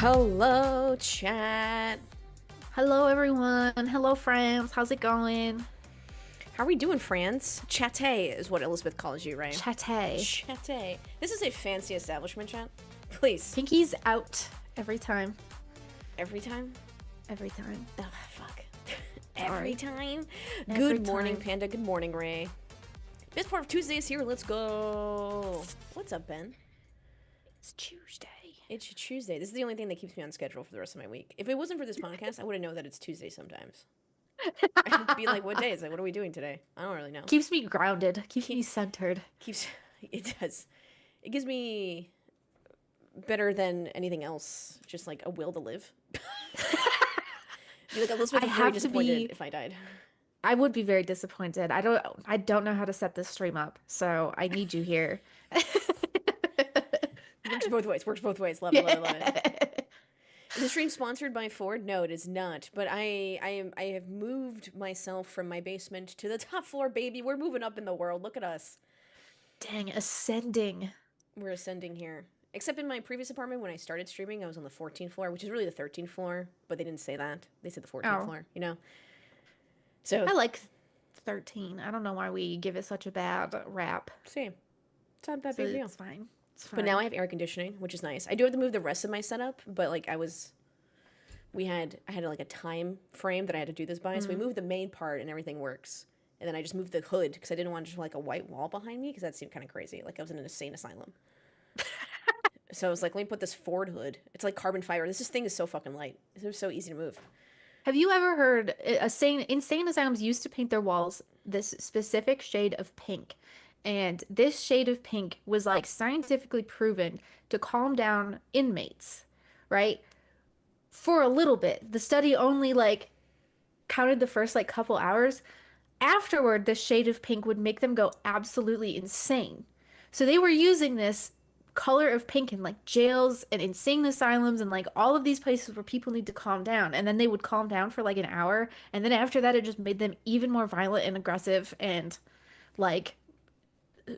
Hello, chat. Hello, everyone. Hello, friends. How's it going? How are we doing, friends? Chatte is what Elizabeth calls you, right? Chatte. Chatte. This is a fancy establishment, chat. Please. Pinky's out every time. Every time? Every time. Oh, fuck. Every time? Every Good morning, time. Panda. Good morning, Ray. Best part of Tuesday is here. Let's go. What's up, Ben? It's Tuesday. It's Tuesday. This is the only thing that keeps me on schedule for the rest of my week. If it wasn't for this podcast, I wouldn't know that it's Tuesday sometimes. I'd be like, what day is it? What are we doing today? I don't really know. Keeps me grounded. Keeps me centered. It does. It gives me better than anything else, just like a will to live. Be like, Elizabeth would be very disappointed if I died. I would be very disappointed. I don't know how to set this stream up, so I need you here. Works both ways. Love it. Is the stream sponsored by Ford? No, it is not. But I have moved myself from my basement to the top floor, baby. We're moving up in the world. Look at us. Dang, ascending. We're ascending here. Except in my previous apartment, when I started streaming, I was on the 14th floor, which is really the 13th floor, but they didn't say that. They said the 14th floor, you know? So I like 13. I don't know why we give it such a bad rap. Same. It's not that big deal. It's fine. It's fine. But now I have air conditioning, which is nice. I do have to move the rest of my setup, but like I had like a time frame that I had to do this by, so we moved the main part and everything works. And then I just moved the hood because I didn't want just like a white wall behind me because that seemed kind of crazy. Like I was in an insane asylum. So I was like, let me put this Ford hood. It's like carbon fiber. This thing is so fucking light. It's so easy to move. Have you ever heard insane asylums used to paint their walls this specific shade of pink? And this shade of pink was like scientifically proven to calm down inmates, right? For a little bit. The study only like counted the first like couple hours. Afterward, this shade of pink would make them go absolutely insane. So they were using this color of pink in like jails and insane asylums and like all of these places where people need to calm down. And then they would calm down for like an hour. And then after that, it just made them even more violent and aggressive and like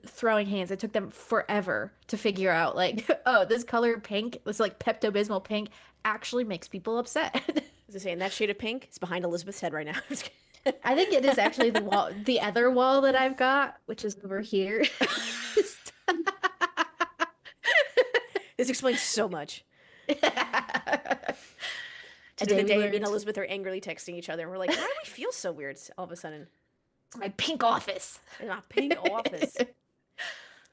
throwing hands. It took them forever to figure out like, oh, this color pink, this like Pepto-Bismol pink actually makes people upset. As I say, and that shade of pink is behind Elizabeth's head right now. I think it is actually the wall, the other wall that I've got, which is over here. This explains so much. Today me and Elizabeth are angrily texting each other. We're like, why do we feel so weird all of a sudden? It's my pink office. In my pink office.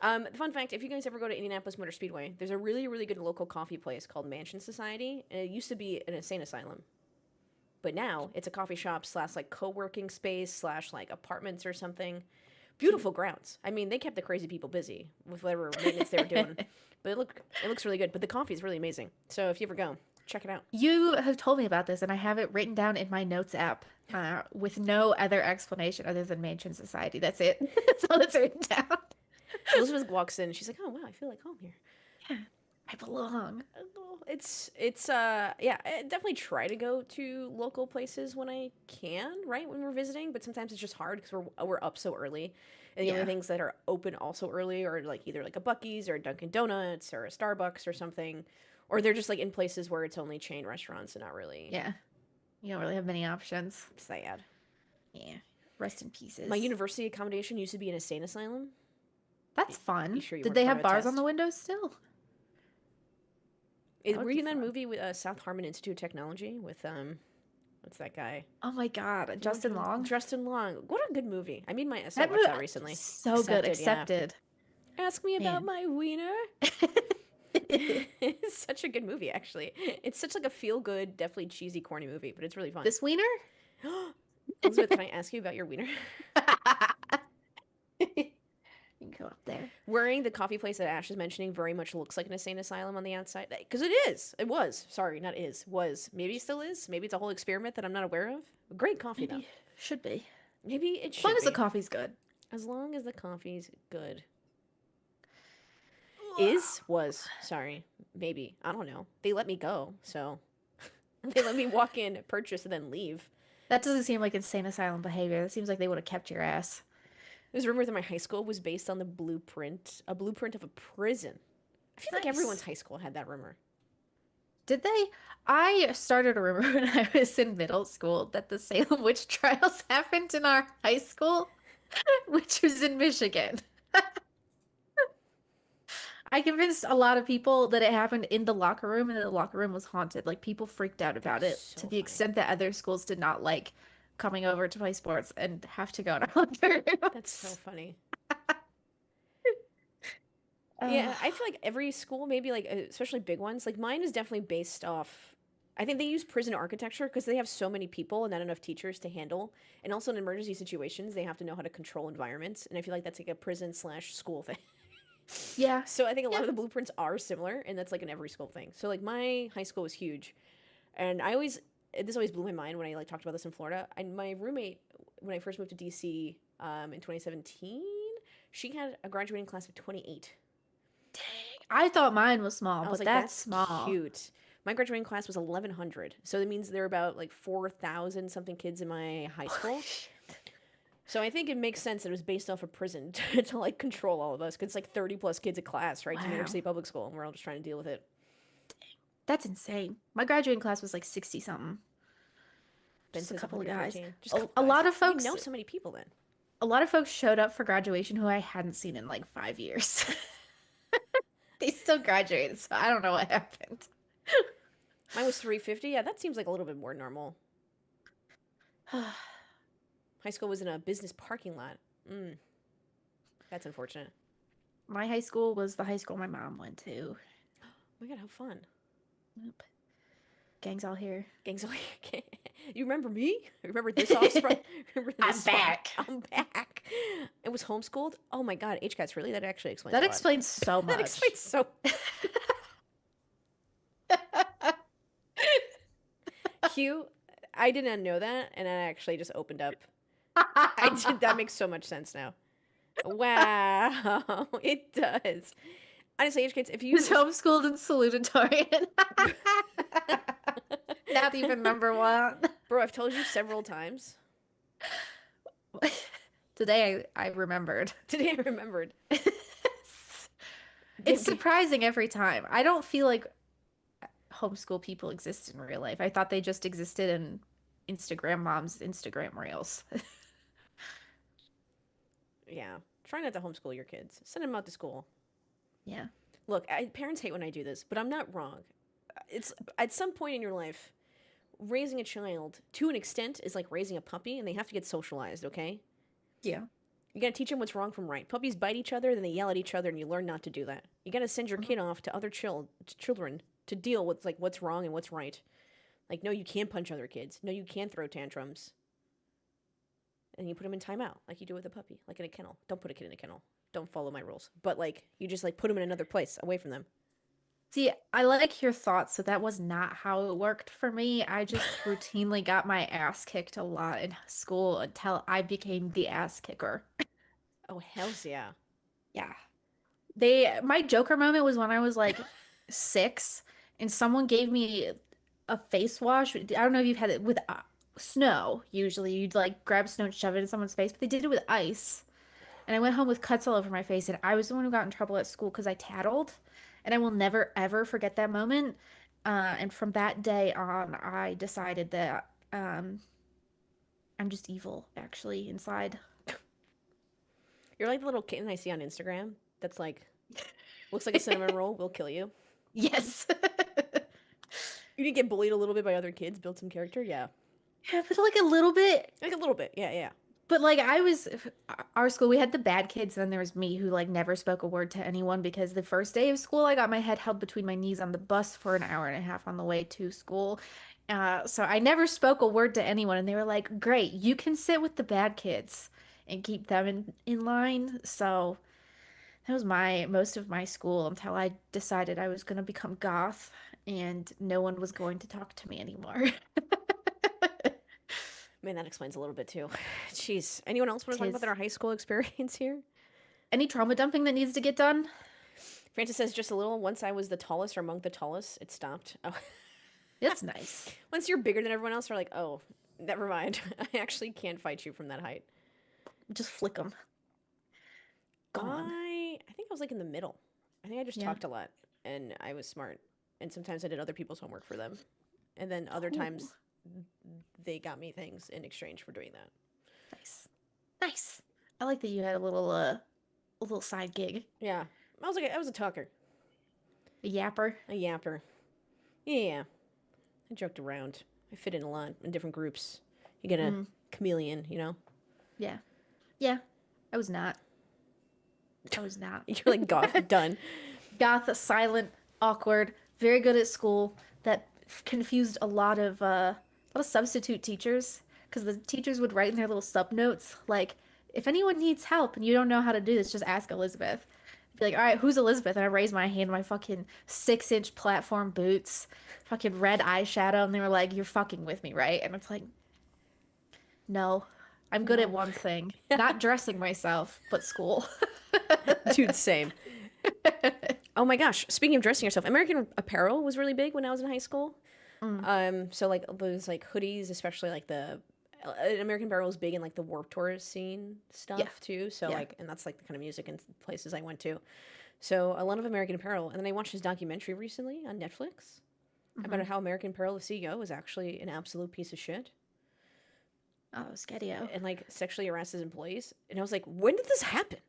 Fun fact, if you guys ever go to Indianapolis Motor Speedway, there's a really, really good local coffee place called Mansion Society. And it used to be an insane asylum. But now it's a coffee shop / like co-working space / like apartments or something. Beautiful grounds. I mean, they kept the crazy people busy with whatever maintenance they were doing. But it looks really good. But the coffee is really amazing. So if you ever go, check it out. You have told me about this, and I have it written down in my notes app with no other explanation other than Mansion Society. That's it. That's all that's written down. Elizabeth walks in and she's like, oh, wow, I feel like home here. Yeah, I belong. It's yeah, I definitely try to go to local places when I can, right, when we're visiting, but sometimes it's just hard because we're up so early, and the only things that are open also early are like either like a Buc-ee's or a Dunkin' Donuts or a Starbucks or something, or they're just like in places where it's only chain restaurants and not really. Yeah, you don't really have many options. Sad. Yeah, rest in pieces. My university accommodation used to be an insane asylum. That's fun. You sure you Did weren't they part have of a bars test? on the windows still? Were you in that movie with South Harmon Institute of Technology with what's that guy? Oh my God, Justin Long. Justin Long. What a good movie. I made my essay watch that recently. So good. Accepted. Yeah. Ask me about my wiener. It's such a good movie, actually. It's such like a feel-good, definitely cheesy, corny movie, but it's really fun. This wiener? Elizabeth, can I ask you about your wiener? You can go up there. Wearing the coffee place that Ash is mentioning very much looks like an insane asylum on the outside. Because it is. It was. Sorry, not is. Was. Maybe it still is. Maybe it's a whole experiment that I'm not aware of. Great coffee, though. Should be. Maybe it should As long as be. the coffee's good. As long as the coffee's good. Sorry. Maybe. I don't know. They let me go, so. They let me walk in, purchase, and then leave. That doesn't seem like insane asylum behavior. That seems like they would have kept your ass. There's a rumor that my high school was based on a blueprint of a prison. I feel like everyone's high school had that rumor. Did they? I started to remember when I was in middle school that the Salem witch trials happened in our high school, which was in Michigan. I convinced a lot of people that it happened in the locker room and that the locker room was haunted. Like people freaked out about That's it to so the funny. extent that other schools did not like coming over to play sports and have to go in our locker That's so rooms. funny. Uh, Yeah, I feel like every school, maybe like especially big ones, like mine is definitely based off. I think they use prison architecture because they have so many people and not enough teachers to handle. And also in emergency situations, they have to know how to control environments. And I feel like that's like a prison slash school thing. yeah. So I think a lot Yeah. of the blueprints are similar, and that's like an every school thing. So like my high school was huge, and I always this always blew my mind when I like talked about this in Florida. And my roommate when I first moved to DC in 2017, she had a graduating class of 28. Dang. I thought mine was small, I was but like, that's that's small. cute. My graduating class was 1,100, so that means there are about like 4,000 something kids in my high school. So I think it makes sense that it was based off a prison to like control all of us. 'Cause it's like 30 plus kids a class, right? To New York Wow. City public school, and we're all just trying to deal with it. That's insane. My graduating class was like 60 something. Ben Just a says couple of guys. 113. Just a couple A guys. lot of You know folks, so many people then. a lot of folks showed up for graduation who I hadn't seen in like 5 years. They still graduated, so I don't know what happened. Mine was 350. Yeah, that seems like a little bit more normal. High school was in a business parking lot. Mm, that's unfortunate. My high school was the high school my mom went to. Oh my god, how fun. Yep. Gang's all here. Gangs away. You remember me? Remember this offspring? Remember this I'm spot? back. I'm back. It was homeschooled. Oh my god, HCATs really? That actually explains That a lot. explains so That much. explains so. Hugh, I did not know that, and I actually just opened up. I did. That makes so much sense now. Wow, it does. Honestly, HCATs, if He was you. homeschooled in salutatorian. Not even number one. Bro, I've told you several times. Today I remembered. Today I remembered. It's surprising every time. I don't feel like homeschool people exist in real life. I thought they just existed in Instagram moms' Instagram reels. Yeah. Try not to homeschool your kids. Send them out to school. Yeah. Look, parents hate when I do this, but I'm not wrong. It's at some point in your life, raising a child to an extent is like raising a puppy, and they have to get socialized. Okay, Yeah. you gotta teach them what's wrong from right. Puppies bite each other, then they yell at each other, and you learn not to do that. You gotta send your Mhm. kid off to other children to deal with like what's wrong and what's right. Like, no, you can't punch other kids. No, you can't throw tantrums. And you put them in timeout, like you do with a puppy, like in a kennel. Don't put a kid in a kennel. Don't follow my rules. But like, you just like put them in another place, away from them. See, I like your thoughts, so that was not how it worked for me. I just routinely got my ass kicked a lot in school until I became the ass kicker. Oh, hell's yeah. Yeah. My Joker moment was when I was like 6 and someone gave me a face wash. I don't know if you've had it with snow. Usually you'd like grab snow and shove it in someone's face, but they did it with ice. And I went home with cuts all over my face, and I was the one who got in trouble at school because I tattled. And I will never ever forget that moment. And from that day on, I decided that I'm just evil, actually, inside. You're like the little kitten I see on Instagram that's like, looks like a cinnamon roll, will kill you. Yes. You didn't get bullied a little bit by other kids, build some character? Yeah. Yeah, but like a little bit. Like a little bit. Yeah, yeah. But like our school, we had the bad kids, and then there was me who like never spoke a word to anyone because the first day of school, I got my head held between my knees on the bus for an hour and a half on the way to school. So I never spoke a word to anyone, and they were like, "Great, you can sit with the bad kids and keep them in line." So that was my most of my school until I decided I was going to become goth, and no one was going to talk to me anymore. Man, that explains a little bit too. Jeez. Anyone else want to talk about Tis their high school experience here? any trauma dumping that needs to get done. Francis says just a little. Once I was the tallest or among the tallest, it stopped. Oh. That's nice. Once you're bigger than everyone else, you're like, oh, never mind. I actually can't fight you from that height. Just flick them. Gone. I think I was like in the middle. I think I just Yeah. talked a lot and I was smart. and sometimes I did other people's homework for them. And then other Ooh, times they got me things in exchange for doing that. nice. Nice. I like that you had a little side gig. Yeah. I was a talker, A yapper. a yapper. Yeah. I joked around. I fit in a lot in different groups. You get a chameleon, you know? Yeah. Yeah. I was not. I was not. You're like goth, done. Goth, silent, awkward, very good at school. That confused a lot of substitute teachers because the teachers would write in their little sub notes like, if anyone needs help and you don't know how to do this, just ask Elizabeth. I'd be like, all right, who's Elizabeth? And I raise my hand, my fucking 6-inch platform boots, fucking red eyeshadow, and they were like, you're fucking with me, right? And it's like, no, I'm good at No. one thing, not dressing myself, but school. Dude, same. Oh my gosh. Speaking of dressing yourself, American Apparel was really big when I was in high school. So like those like hoodies, especially like the American Apparel was big in like the Warped Tour scene stuff Yeah. too. So Yeah. like, and that's like the kind of music and places I went to. So a lot of American Apparel. And then I watched this documentary recently on Netflix about how American Apparel, the CEO, was actually an absolute piece of shit Oh, Skedio. and like sexually harassed his employees. And I was like, when did this happen?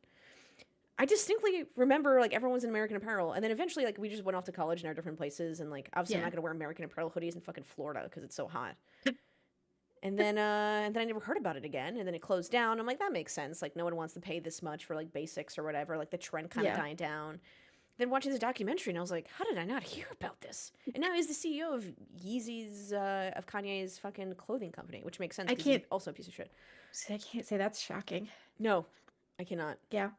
I distinctly remember like everyone was in American Apparel, and then eventually like we just went off to college in our different places, and like obviously I'm Yeah. not gonna wear American Apparel hoodies in fucking Florida because it's so hot. And then I never heard about it again, and then it closed down. I'm like, that makes sense. Like no one wants to pay this much for like basics or whatever. Like the trend kind of Yeah. died down. Then watching this documentary, and I was like, how did I not hear about this? And now he's the CEO of Yeezy's of Kanye's fucking clothing company, which makes sense. I 'Cause he's can't- also a piece of shit. I can't say that's shocking. No, I cannot. Yeah.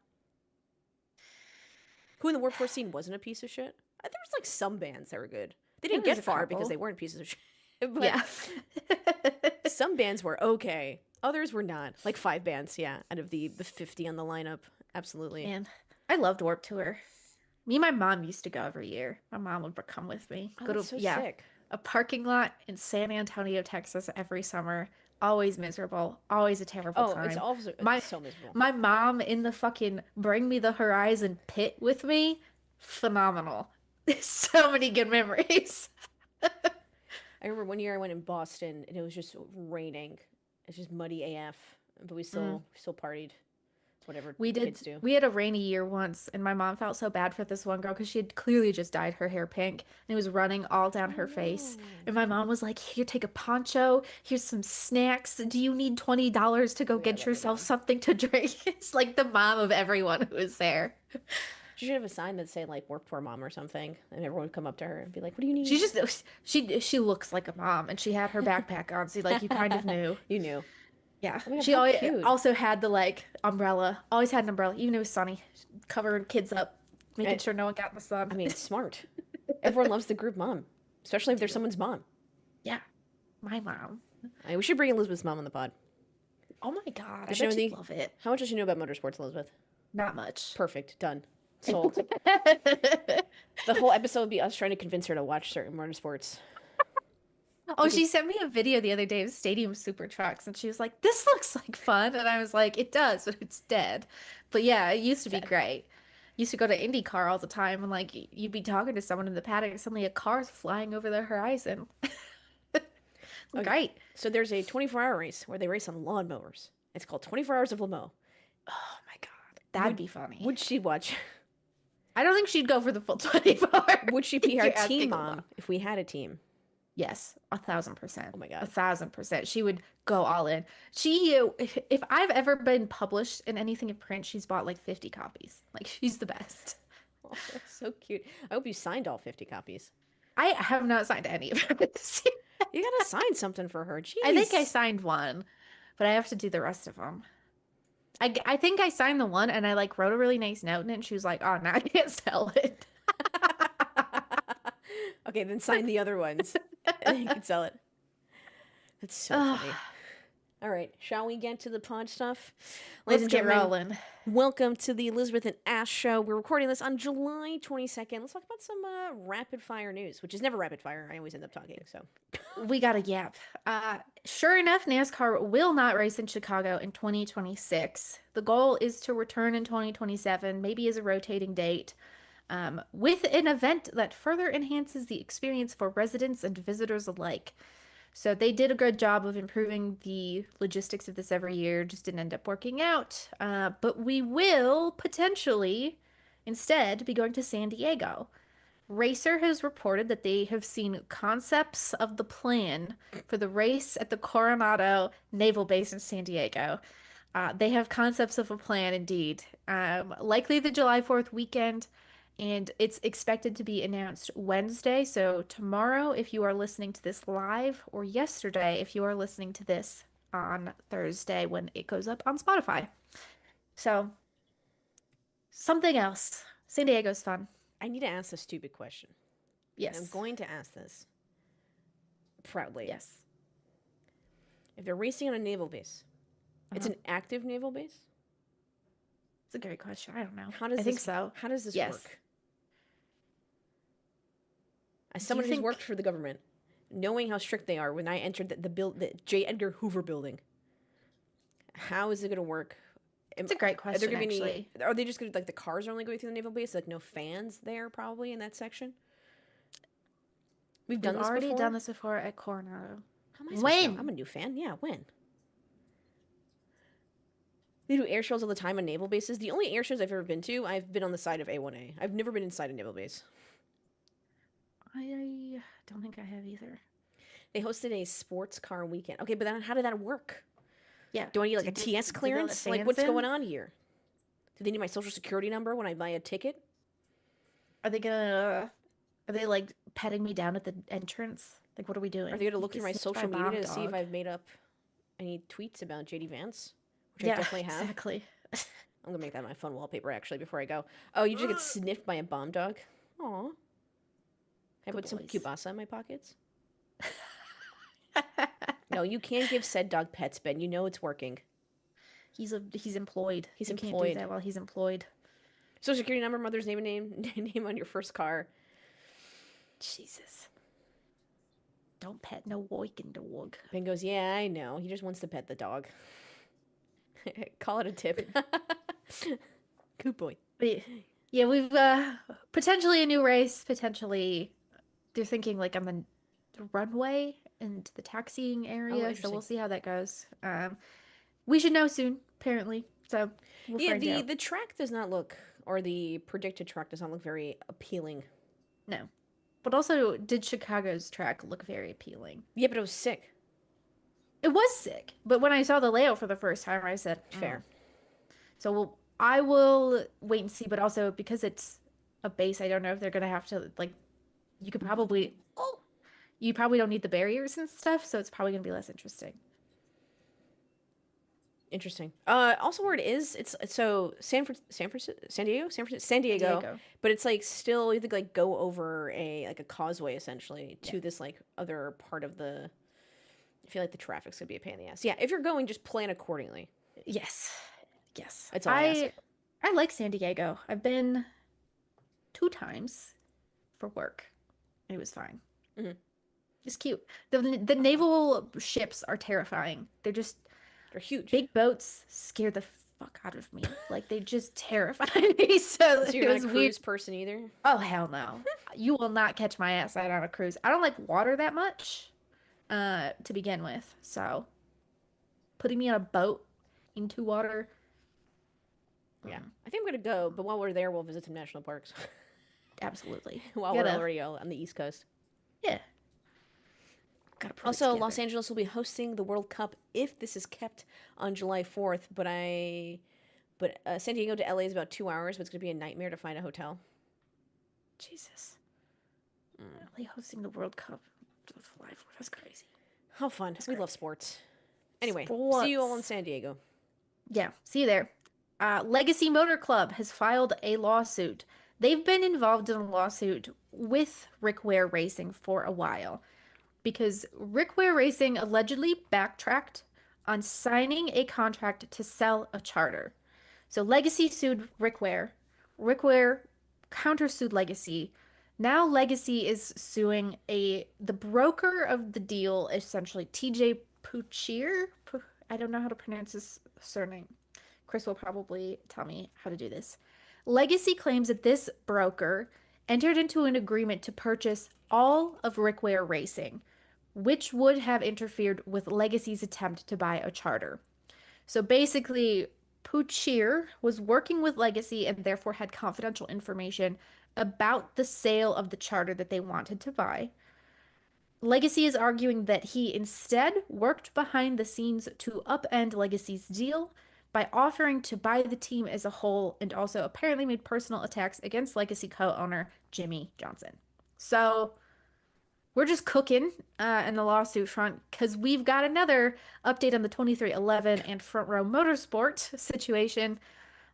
Who in the Warped Tour scene wasn't a piece of shit? There was like some bands that were good. They There didn't was get a far because couple. they weren't pieces of shit. But Yeah. some bands were okay. Others were not. Like 5 bands, yeah, out of the 50 on the lineup. Absolutely. Man, I loved Warped Tour. Me and my mom used to go every year. My mom would come with me. Oh, Go to that's so sick. a parking lot in San Antonio, Texas every summer. Always miserable. Always a terrible Oh, time. it's also My it's so miserable. my mom in the fucking Bring Me the Horizon pit with me. Phenomenal. So many good memories. I remember one year I went in Boston and it was just raining. It's just muddy AF, but we still partied. Whatever We did. kids do. We had a rainy year once, and my mom felt so bad for this one girl because she had clearly just dyed her hair pink and it was running all down her face. And my mom was like, "Here, take a poncho. Here's some snacks. Do you need $20 to go Yeah, get that would yourself go. something to drink?" It's like the mom of everyone who was there. She should have a sign that said like "Work for Mom" or something, and everyone would come up to her and be like, "What do you need?" She just she looks like a mom, and she had her backpack on, so like you kind of knew. You knew. Yeah, Oh my God, she how always cute. also had the like umbrella. Always had an umbrella, even if it was sunny, covering kids up, making And- sure no one got in the sun. I mean, smart. Everyone loves the group mom, especially if they're someone's mom. Yeah, my mom. We should bring Elizabeth's mom on the pod. Oh my God, I Does she know bet you'd the- love it. How much does she know about motorsports, Elizabeth? Not much. Perfect. Done. Sold. The whole episode would be us trying to convince her to watch certain motorsports. Oh, she sent me a video the other day of Stadium Super Trucks, and she was like, "This looks like fun," and I was like, "It does, but it's dead." But yeah, it used to be great. Used to go to Indycar all the time, and like you'd be talking to someone in the paddock, and suddenly a car's flying over the horizon. Okay. Great. So there's a 24-hour race where they race on lawnmowers. It's called 24 Hours of Lamo. Oh my God, that'd be funny. Would she watch? I don't think she'd go for the full 24. Would she be our You're asking team a lot. mom if we had a team? Yes, 1,000%. Oh my God. 1,000%. She would go all in. If I've ever been published in anything in print, she's bought like 50 copies. Like she's the best. Oh, that's so cute. I hope you signed all 50 copies. I have not signed any of her this year. You gotta sign something for her. Jeez. I think I signed one, but I have to do the rest of them. I think I signed the one and I like wrote a really nice note in it and she was like, "Oh, now I can't sell it." Okay, then sign the other ones. And then you can sell it. That's so funny. All right, shall we get to the pod stuff? Ladies Let's and get gentlemen, rolling. welcome to the Elizabeth and Ash show. We're recording this on July 22nd. Let's talk about some rapid fire news, which is never rapid fire. I always end up talking, so. We got a yap. Sure enough, NASCAR will not race in Chicago in 2026. The goal is to return in 2027, maybe as a rotating date. with an event that further enhances the experience for residents and visitors alike. So they did a good job of improving the logistics of this every year, just didn't end up working out. But we will potentially instead be going to San Diego. Racer has reported that they have seen concepts of the plan for the race at the Coronado Naval Base in San Diego. They have concepts of a plan indeed. Likely the July 4th weekend, and it's expected to be announced Wednesday. So tomorrow, if you are listening to this live, or yesterday, if you are listening to this on Thursday when it goes up on Spotify. So something else. San Diego's fun. I need to ask a stupid question. And I'm Yes. going to ask this proudly. Yes. If they're racing on a naval base, it's Uh-huh. an active naval base? It's a great question. I don't know. How does I this, think so. How does this Yes. work? As Do you someone who's think worked for the government, knowing how strict they are when I entered the J. Edgar Hoover building, how is it going to work? it's a great Are there question, going to be actually. any? Are they just going to like the cars are only going through the naval base? Like no fans there probably in that section. We've We've done this already before. done this before at Coronado. How am I supposed to know? When? I'm a new fan. Yeah, when? They do air shows all the time on naval bases. The only air shows I've ever been to, I've been on the side of A1A. I've never been inside a naval base. I don't think I have either. They hosted a sports car weekend. Okay, but then how did that work? Yeah. Do I need like a Did TS they let clearance? Like fans what's in? going on here? Do they need my social security number when I buy a ticket? Are they gonna? Are they like petting me down at the entrance? Like, what are we doing? Are they going to You look through can my sniff social mom, media to see if dog. I've made up any tweets about JD Vance? Which I Yeah, definitely have. exactly. I'm going to make that my fun wallpaper actually before I go. Oh, you just get sniffed by a bomb dog? Aw. I Good put some boys. kielbasa in my pockets? No, you can't give said dog pets, Ben. You know it's working. He's employed. He's You can't employed. do that while he's employed. Social security number, mother's name and name on your first car. Jesus. Don't pet no working dog. Ben goes, yeah, I know. He just wants to pet the dog. Call it a tip. Good boy. But yeah, we've potentially a new race. Potentially, they're thinking like on the runway and the taxiing area. So interesting. we'll see how that goes. We should know soon, apparently. So we'll Yeah, find out. the track does not look, or the predicted track does not look very appealing. No. But also, did Chicago's track look very appealing? Yeah, but it was sick. It was sick. But when I saw the layout for the first time, I said, Fair. So I will wait and see. But also, because it's a base, I don't know if they're going to have to, like, you could probably, you probably don't need the barriers and stuff. So it's probably going to be less interesting. Interesting. Also where it is, it's so San Diego, but it's like still you have to like go over a causeway essentially to this like other part of the. I feel like the traffic's gonna be a pain in the ass. Yeah, if you're going, just plan accordingly. Yes. Yes. That's all I ask. I like San Diego. I've been 2 times for work. It was fine. Mhm. It's cute. The naval ships are terrifying. They're They're huge. big boats scare the fuck out of me. Like they just terrify me. So So you're it not was a weird. cruise person either. Oh hell no. You will not catch my ass out on a cruise. I don't like water that much, to begin with. So putting me on a boat into water. Yeah, I think I'm gonna go, but while we're there, we'll visit some national parks. Absolutely. While we're already on the East Coast. Yeah. Gotta put it Also, together. Los Angeles will be hosting the World Cup if this is kept on July 4th. But San Diego to LA is about 2 hours, but it's gonna be a nightmare to find a hotel. Jesus. LA hosting the World Cup. That's crazy. How fun! We love sports. Anyway, Sports. see you all in San Diego. Yeah, see you there. Legacy Motor Club has filed a lawsuit. They've been involved in a lawsuit with Rick Ware Racing for a while because Rick Ware Racing allegedly backtracked on signing a contract to sell a charter. So Legacy sued Rick Ware. Rick Ware countersued Legacy. Now Legacy is suing the broker of the deal, essentially TJ Puchier. I don't know how to pronounce his surname. Chris will probably tell me how to do this. Legacy claims that this broker entered into an agreement to purchase all of Rick Ware Racing, which would have interfered with Legacy's attempt to buy a charter. So basically, Puchier was working with Legacy and therefore had confidential information about the sale of the charter that they wanted to buy. Legacy is arguing that he instead worked behind the scenes to upend Legacy's deal by offering to buy the team as a whole and also apparently made personal attacks against Legacy co-owner Jimmy Johnson. So we're just cooking in the lawsuit front because we've got another update on the 2311 and Front Row Motorsport situation.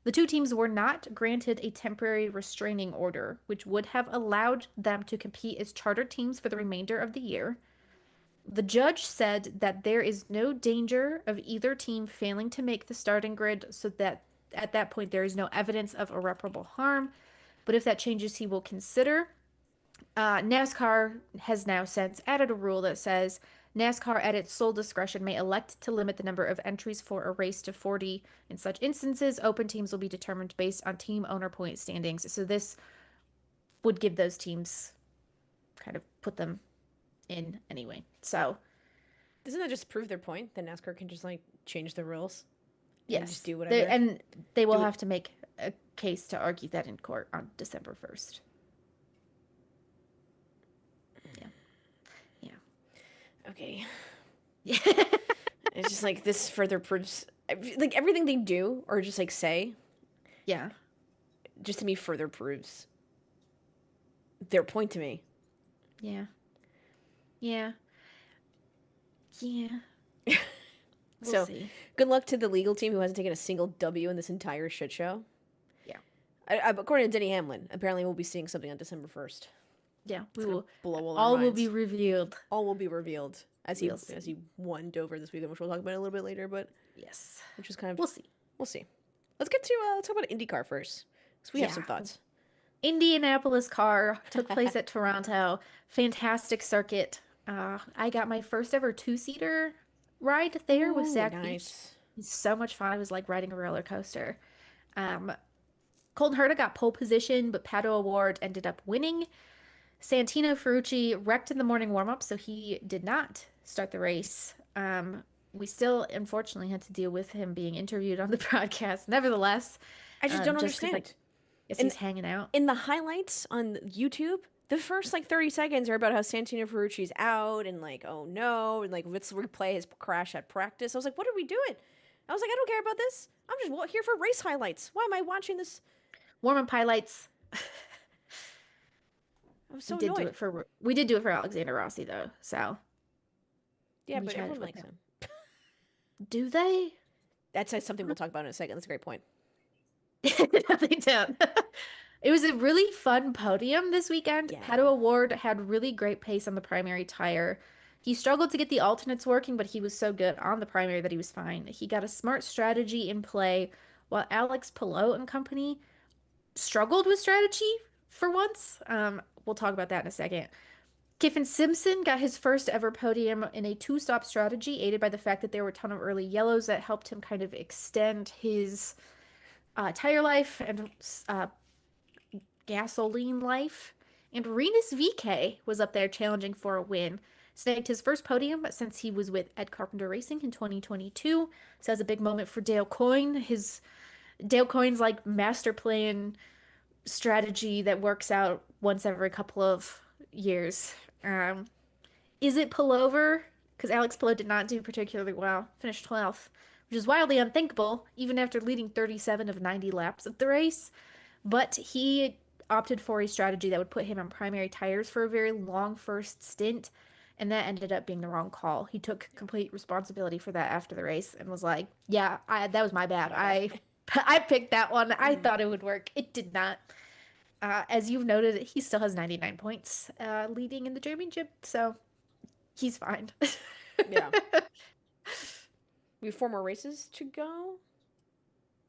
The two teams were not granted a temporary restraining order, which would have allowed them to compete as charter teams for the remainder of the year. The judge said that there is no danger of either team failing to make the starting grid, so that at that point there is no evidence of irreparable harm. But if that changes, he will consider. NASCAR has now since added a rule that says NASCAR, at its sole discretion, may elect to limit the number of entries for a race to 40. In such instances, open teams will be determined based on team owner point standings. So this would give those teams kind of put them in anyway. So Doesn't that just prove their point that NASCAR can just like change the rules? yes, And just do whatever. and they will have to make a case to argue that in court on December 1st. Okay. Yeah. It's just like this further proves, like everything they do or just like say, Yeah. just to me further proves their point to me. Yeah. Yeah. Yeah. We'll So see. good luck to the legal team who hasn't taken a single W in this entire shit show. Yeah. According to Denny Hamlin, apparently we'll be seeing something on December 1st. Yeah, we It's gonna will. blow all our All will minds. be revealed. All will be revealed as he We'll see. as he won Dover this weekend, which we'll talk about a little bit later. But Yes. which is kind of We'll see. we'll see. Let's get to let's talk about Indycar first, because we have some Yeah. thoughts. Indianapolis car took place at Toronto. Fantastic circuit. I got my first ever two-seater ride there with Ooh, Zach nice. Beach. It's so much fun. It was like riding a roller coaster. Colton Herta got pole position, but Pato Award ended up winning. Santino Ferrucci wrecked in the morning warm-up, so he did not start the race. We still, unfortunately, had to deal with him being interviewed on the broadcast. Nevertheless, I just don't 'cause, understand. like, guess And- he's hanging out. In the highlights on YouTube, the first like 30 seconds are about how Santino Ferrucci's out and like, oh no, and like let's replay his crash at practice. I was like, what are we doing? I was like, I don't care about this. I'm just here for race highlights. Why am I watching this? Warm-up highlights. I'm so we did do annoyed. it for Alexander Rossi though. So Yeah, we but chatted everyone with likes him. him. Do they? That's something we'll talk about in a second. That's a great point. No, they don't. It was a really fun podium this weekend. Yeah. Pato Award had really great pace on the primary tire. He struggled to get the alternates working, but he was so good on the primary that he was fine. He got a smart strategy in play, while Alex Pilot and company struggled with strategy for once. We'll talk about that in a second. Kiffin Simpson got his first ever podium in a two-stop strategy, aided by the fact that there were a ton of early yellows that helped him kind of extend his tire life and gasoline life. And Renus VK was up there challenging for a win. Snagged his first podium since he was with Ed Carpenter Racing in 2022. So that's a big moment for Dale Coyne. Dale Coyne's like master plan strategy that works out once every couple of years. Is it pullover? Because Alex Pilot did not do particularly well. Finished 12th, which is wildly unthinkable, even after leading 37 of 90 laps of the race. But he opted for a strategy that would put him on primary tires for a very long first stint, and that ended up being the wrong call. He took complete responsibility for that after the race and was like, yeah, that was my bad. I picked that one. I thought it would work. It did not. As you've noted, he still has 99 points leading in the championship, so he's fine. Yeah. We have 4 more races to go.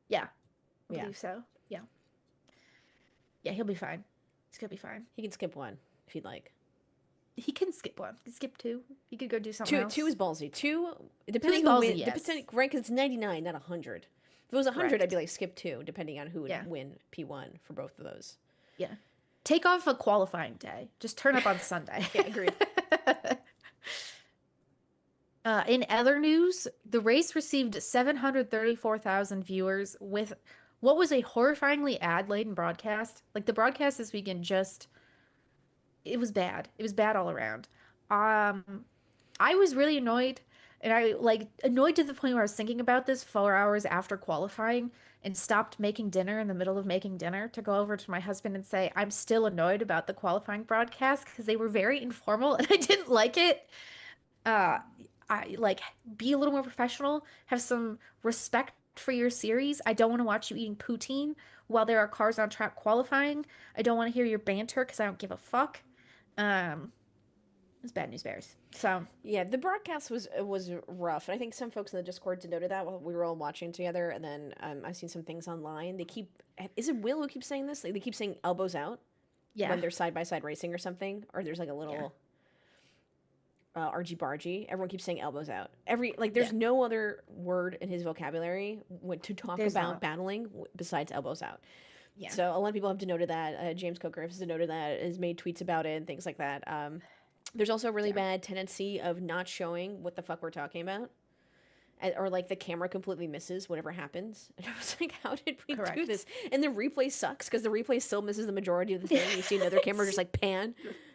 Yeah. I Yeah. believe so. Yeah. Yeah, he'll be fine. He's gonna be fine. He can skip one if he'd like. He can skip one. He can skip 2. He could go do something else. Two is ballsy. 2, depending is who ballsy, wins, yes. depending rank is 99, not 100. If it was 100, I'd be Correct. like skip 2, depending on who would Yeah. win P1 for both of those. Yeah. Take off a qualifying day. Just turn up on Sunday. Yeah, agreed. In other news, the race received 734,000 viewers with what was a horrifyingly ad-laden broadcast. Like the broadcast this weekend just it was bad. It was bad all around. I was really annoyed, and I like annoyed to the point where I was thinking about this 4 hours after qualifying and stopped making dinner in the middle of making dinner to go over to my husband and say, I'm still annoyed about the qualifying broadcast because they were very informal and I didn't like it. Uh, I like be a little more professional, have some respect for your series. I don't want to watch you eating poutine while there are cars on track qualifying. I don't want to hear your banter because I don't give a fuck. It's bad news bears. So Yeah, the broadcast was rough, and I think some folks in the Discord denoted that while we were all watching together. And then I've seen some things online. They keep is it Will who keeps saying this? Like, they keep saying elbows out yeah, when they're side by side racing or something, or there's like a little argy bargy. Everyone keeps saying elbows out. There's yeah, no other word in his vocabulary to talk there's about not. battling besides elbows out. Yeah, So a lot of people have denoted that. James Coker has denoted that, has made tweets about it and things like that. There's also a really yeah, bad tendency of not showing what the fuck we're talking about. Or like the camera completely misses whatever happens. And I was like, how did we do correct. this? And the replay sucks because the replay still misses the majority of the thing. You see another camera just like pan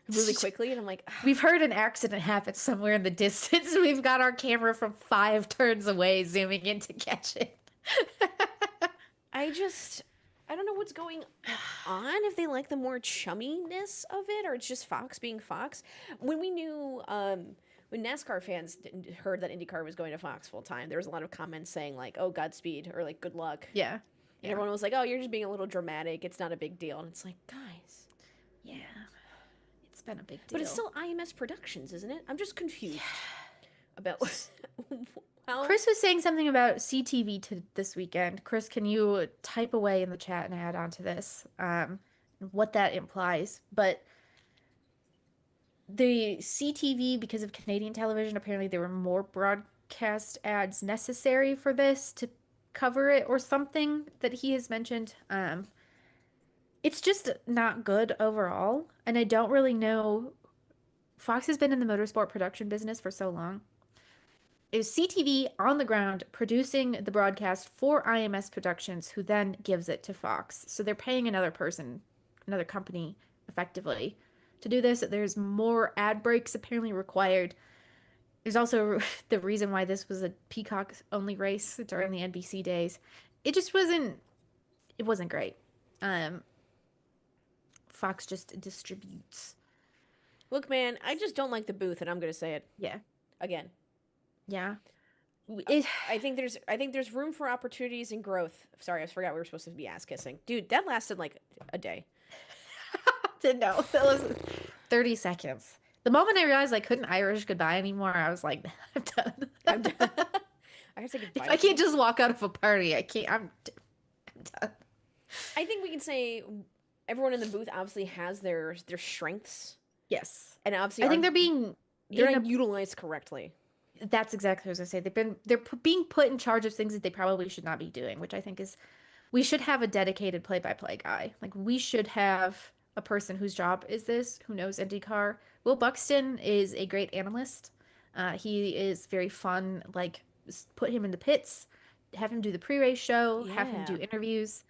really quickly. And I'm like, We've heard an accident happen somewhere in the distance. We've got our camera from 5 turns away zooming in to catch it. I don't know what's going on, if they like the more chumminess of it or it's just Fox being Fox. When we knew, when NASCAR fans heard that IndyCar was going to Fox full time, there was a lot of comments saying like, oh, Godspeed, or like, good luck. Yeah, And everyone was like, oh, you're just being a little dramatic. It's not a big deal. And it's like, guys. yeah. It's been a big deal. But it's still IMS Productions, isn't it? I'm just confused about how. Chris was saying something about CTV this weekend. Chris, can you type away in the chat and add on to this? What that implies. But the CTV, because of Canadian television, apparently there were more broadcast ads necessary for this to cover it or something that he has mentioned. It's just not good overall. And I don't really know. Fox has been in the motorsport production business for so long. It was CTV on the ground producing the broadcast for IMS Productions, who then gives it to Fox. So they're paying another person, another company, effectively, to do this. There's more ad breaks apparently required. There's also the reason why this was a Peacock only race during the NBC days. It just wasn't great. Fox just distributes. Look, man, I just don't like the booth, and I'm going to say it Yeah. again. Yeah. I think there's room for opportunities and growth. Sorry, I forgot we were supposed to be ass kissing. Dude, that lasted like a day. Didn't know. That was 30 seconds. The moment I realized I couldn't Irish goodbye anymore, I was like, I'm done. I'm done. I gotta say goodbye. If I can't just walk out of a party, I can't. I'm done. I think we can say everyone in the booth obviously has their strengths, Yes. and obviously I think they're not utilized correctly. that's exactly what I was gonna say. They're being put in charge of things that they probably should not be doing, which I think is we should have a dedicated play-by-play guy. Like we should have a person whose job is this, who knows IndyCar. Will Buxton is a great analyst. He is very fun. Like put him in the pits, have him do the pre-race show, have him do Yeah. interviews.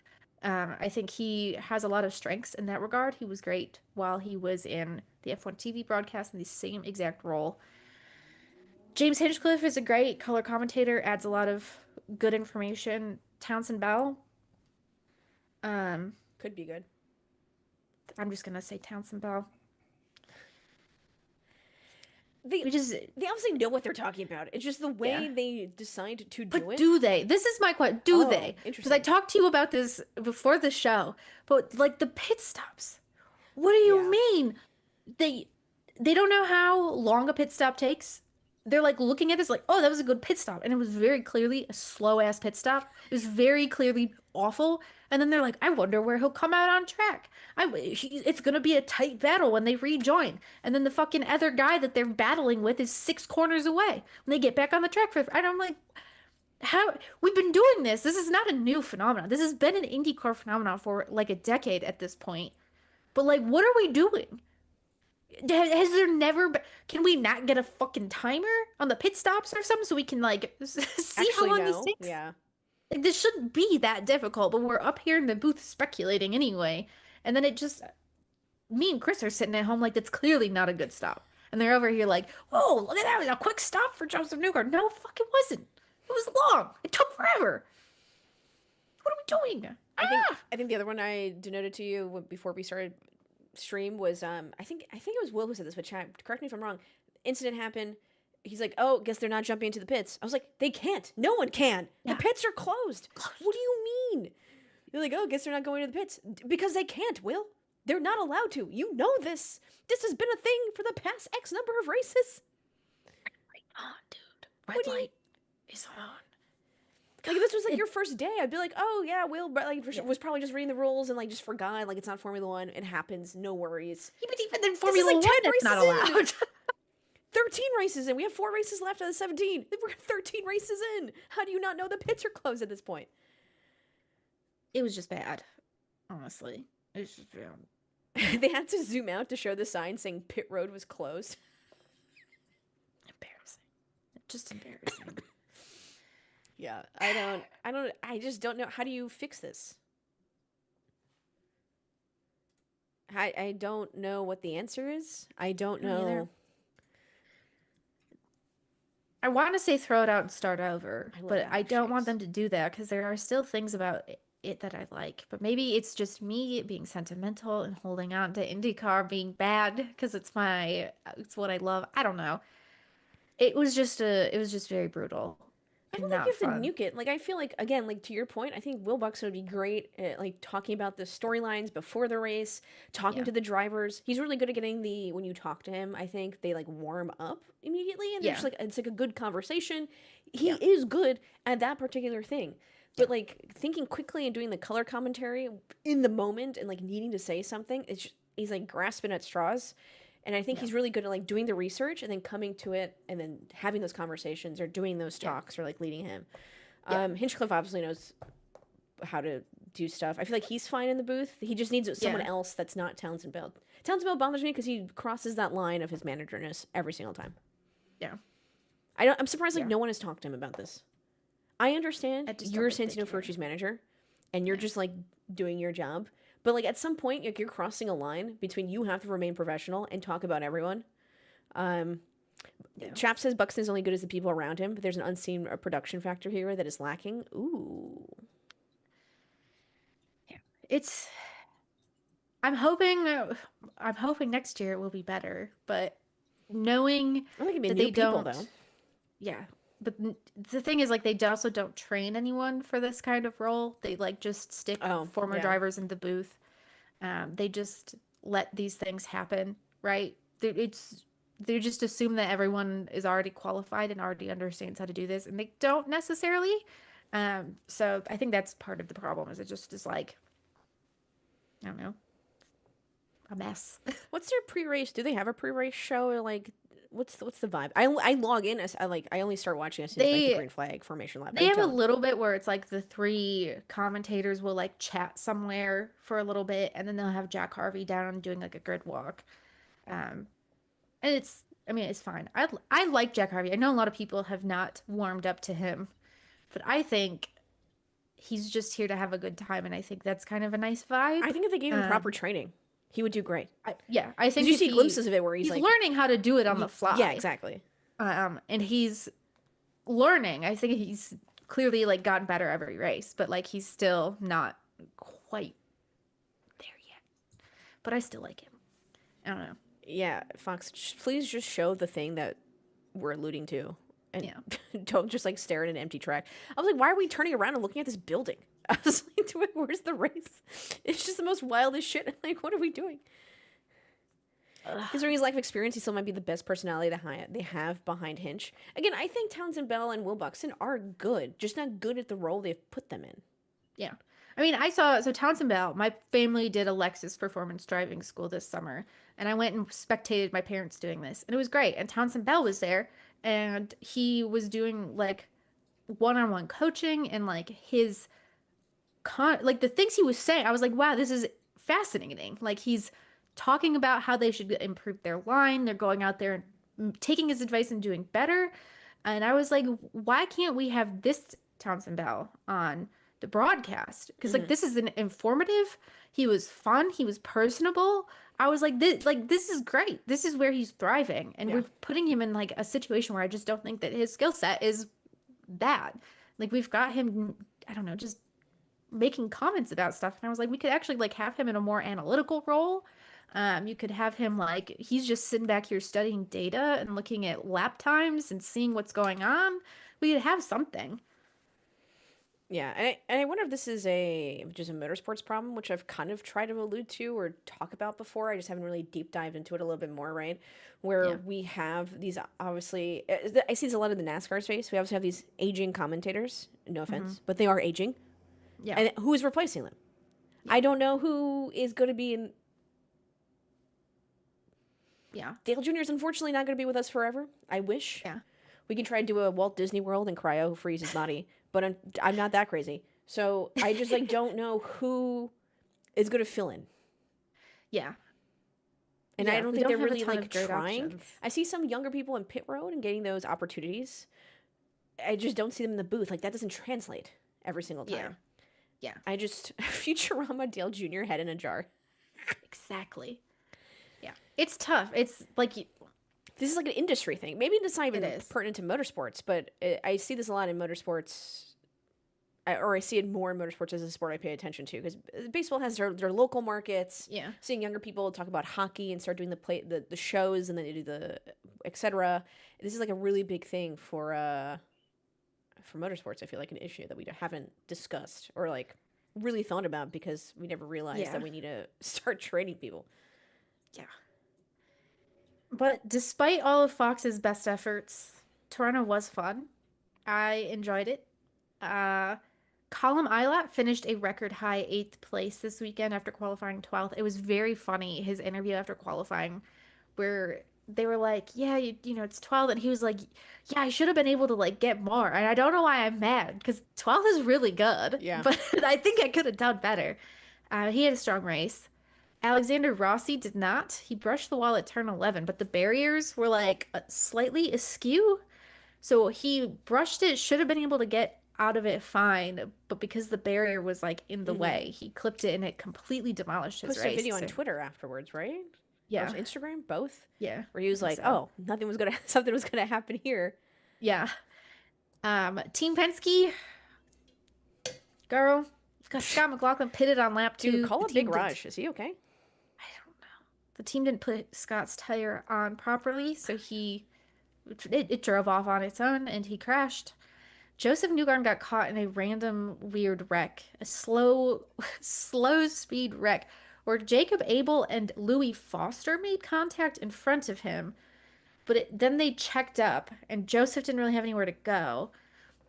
I think he has a lot of strengths in that regard. He was great while he was in the F1 TV broadcast in the same exact role. James Hinchcliffe is a great color commentator, adds a lot of good information. Townsend Bell, Could be good. I'm just gonna say Townsend Bell. They We just, they obviously know what they're talking about. It's just the way yeah. they decide to do But it. do they? This is my question. Do Oh, they? Because I interesting. talked to you about this before the show. But like the pit stops, what do you Yeah. mean? They they don't know how long a pit stop takes. They're like looking at this like, oh, that was a good pit stop. And it was very clearly a slow ass pit stop. It was very clearly awful. And then they're like, I wonder where he'll come out on track. It's gonna be a tight battle when they rejoin. And then the fucking other guy that they're battling with is 6 corners away when they get back on the track. And I'm like, how we've been doing this. This is not a new phenomenon. This has been an IndyCar phenomenon for like a decade at this point. But like, what are we doing? Has there never been, can we not get a fucking timer on the pit stops or something so we can like see how Actually, long this no. takes? Yeah. Like, this shouldn't be that difficult, but we're up here in the booth speculating anyway. And then it just, me and Chris are sitting at home like that's clearly not a good stop. And they're over here like, whoa, look at that. It was a quick stop for Joseph Newgarden. No, fuck, it wasn't. It was long. It took forever. What are we doing? I think Ah! I think the other one I denoted to you before we started stream was I think it was Will who said this, but chat, correct me if I'm wrong. Incident happened. He's like, "Oh, guess they're not jumping into the pits." I was like, "They can't. No one can. The Yeah, pits are closed. close. What do you mean?" You're like, "Oh, guess they're not going to the pits because they can't." Will, they're not allowed to. You know this. This has been a thing for the past X number of races. Right on, dude. What Red do you light is on. like? If this was like your first day, I'd be like, "Oh yeah, Will, but like Yeah. was probably just reading the rules and like just forgot. Like it's not Formula One. It happens. No worries." But even in This is Formula like One, 10 that's not races in. allowed. 13 races in. We have 4 races left out of the 17. We're 13 races in. How do you not know the pits are closed at this point? It was just bad, honestly. It's just bad. They had to zoom out to show the sign saying pit road was closed. Embarrassing. Just embarrassing. Yeah, I just don't know. How do you fix this? I don't know what the answer is. I don't Me neither. know. I want to say throw it out and start over, I love but I don't want aftershaves. them to do that because there are still things about it that I like. But maybe it's just me being sentimental and holding on to IndyCar being bad because it's what I love. I don't know. It was just very brutal I and don't think you not have to fun. nuke it. Like I feel like again, like to your point, I think Will Buxton would be great at like talking about the storylines before the race, talking Yeah. to the drivers. He's really good at getting the when you talk to him, I think they like warm up immediately and there's Yeah. like it's like a good conversation. He Yeah. is good at that particular thing. Yeah. But like thinking quickly and doing the color commentary in the moment and like needing to say something, he's like grasping at straws. And I think Yeah. he's really good at like doing the research and then coming to it and then having those conversations or doing those Yeah. talks or like leading him. Yeah. Hinchcliffe obviously knows how to do stuff. I feel like he's fine in the booth. He just needs someone Yeah. else that's not Townsend Bell. Townsend Bell bothers me because he crosses that line of his managerness every single time. Yeah. I'm surprised like Yeah. no one has talked to him about this. I understand I just don't you're think they Santino care. Ferrucci's manager, and you're Yeah. just like doing your job. But like at some point, like you're crossing a line between you have to remain professional and talk about everyone. Um, Yeah. Chap says Buxton is only good as the people around him, but there's an unseen production factor here that is lacking. Ooh. Yeah. It's I'm hoping I'm hoping next year it will be better, but knowing I think it'd be that new they people don't, though. yeah. But the thing is, like, they also don't train anyone for this kind of role. They like just stick Oh, former yeah. drivers in the booth. They just let these things happen, right? They just assume that everyone is already qualified and already understands how to do this, and they don't necessarily. So I think that's part of the problem. Is it just is like, I don't know, a mess. What's their pre-race? Do they have a pre-race show or like what's the vibe? I log in as I only start watching as soon as like the They green flag formation lap. They I have a don't. little bit where it's like the three commentators will like chat somewhere for a little bit, and then they'll have Jack Harvey down doing like a grid walk. Um, and I mean, it's fine. I like Jack Harvey. I know a lot of people have not warmed up to him, but I think he's just here to have a good time, and I think that's kind of a nice vibe. I think if they gave him proper Um, training, he would do great. yeah, I Because think you if see glimpses of it where he's he's like, learning how to do it on the yeah, fly. exactly. And he's learning. I think he's clearly like gotten better every race, but like he's still not quite there yet. But I still like him. I don't know. Yeah, Fox, please just show the thing that we're alluding to, and Yeah. don't just like stare at an empty track. I was like, why are we turning around and looking at this building? I was like, where's the race? It's just the most wildest shit. Like, what are we doing? Considering his lack of experience, he still might be the best personality they have behind Hinch. Again, I think Townsend Bell and Will Buxton are good, just not good at the role they've put them in. Yeah. I mean, I saw so Townsend Bell, my family did a Lexus performance driving school this summer, and I went and spectated my parents doing this, and it was great. And Townsend Bell was there, and he was doing like one-on-one coaching and like his like the things he was saying, I was like, wow, this is fascinating. Like he's talking about how they should improve their line. They're going out there and taking his advice and doing better. And I was like, why can't we have this Townsend Bell on the broadcast? Because like this is an informative. He was fun. He was personable. I was like this is great. This is where he's thriving. And Yeah. we're putting him in like a situation where I just don't think that his skill set is that. Like we've got him, I don't know, just making comments about stuff. And I was like, we could actually like have him in a more analytical role. You could have him like he's just sitting back here studying data and looking at lap times and seeing what's going on. We could have something. Yeah, and I wonder if this is just a motorsports problem, which I've kind of tried to allude to or talk about before. I just haven't really deep dived into it a little bit more, right? Where we have these, obviously, I see this a lot in the NASCAR space. We obviously have these aging commentators, no offense, but they are aging. Yeah. And who is replacing them? I don't know who is going to be in. Yeah. Dale Jr. is unfortunately not going to be with us forever. I wish. Yeah. We can try and do a Walt Disney World and cryo freeze his body, but I'm not that crazy. So I just like don't know who is going to fill in. Yeah. And Yeah, I don't we think they're have a really ton like of great trying. options. I see some younger people in pit road and getting those opportunities. I just don't see them in the booth. Like that doesn't translate every single time. Yeah. I just Futurama Dale Jr. head in a jar. Exactly. Yeah. It's tough. It's like This is like an industry thing. Maybe it's not even It is. pertinent to motorsports, but I see this a lot in motorsports. Or I see it more in motorsports as a sport I pay attention to because baseball has their local markets. Yeah. Seeing younger people talk about hockey and start doing the shows and then they do the etc. This is like a really big thing for motorsports. I feel like an issue that we haven't discussed or like really thought about because we never realized that we need to start training people. Yeah. But despite all of Fox's best efforts, Toronto was fun. I enjoyed it. Colin Ilott finished a record high 8th place this weekend after qualifying 12th. It was very funny, his interview after qualifying, where they were like, yeah, you know, it's 12th. And he was like, yeah, I should have been able to like get more. And I don't know why I'm mad because 12th is really good. Yeah. But I think I could have done better. He had a strong race. Alexander Rossi did not. He brushed the wall at turn 11, but the barriers were like slightly askew. So he brushed it, should have been able to get out of it fine, but because the barrier was like in the way, he clipped it and it completely demolished his Posted race. a video on Twitter afterwards, right? Yeah. Or Instagram, both. Yeah. Where he was like, so. "Oh, something was gonna happen here." Yeah. Team Penske, girl, got Scott McLaughlin pitted on lap 2. Dude, call up Big Raj. Is he okay? I don't know. The team didn't put Scott's tire on properly, so it drove off on its own and he crashed. Joseph Newgarden got caught in a random weird wreck, a slow speed wreck, where Jacob Abel and Louis Foster made contact in front of him, but then they checked up, and Joseph didn't really have anywhere to go,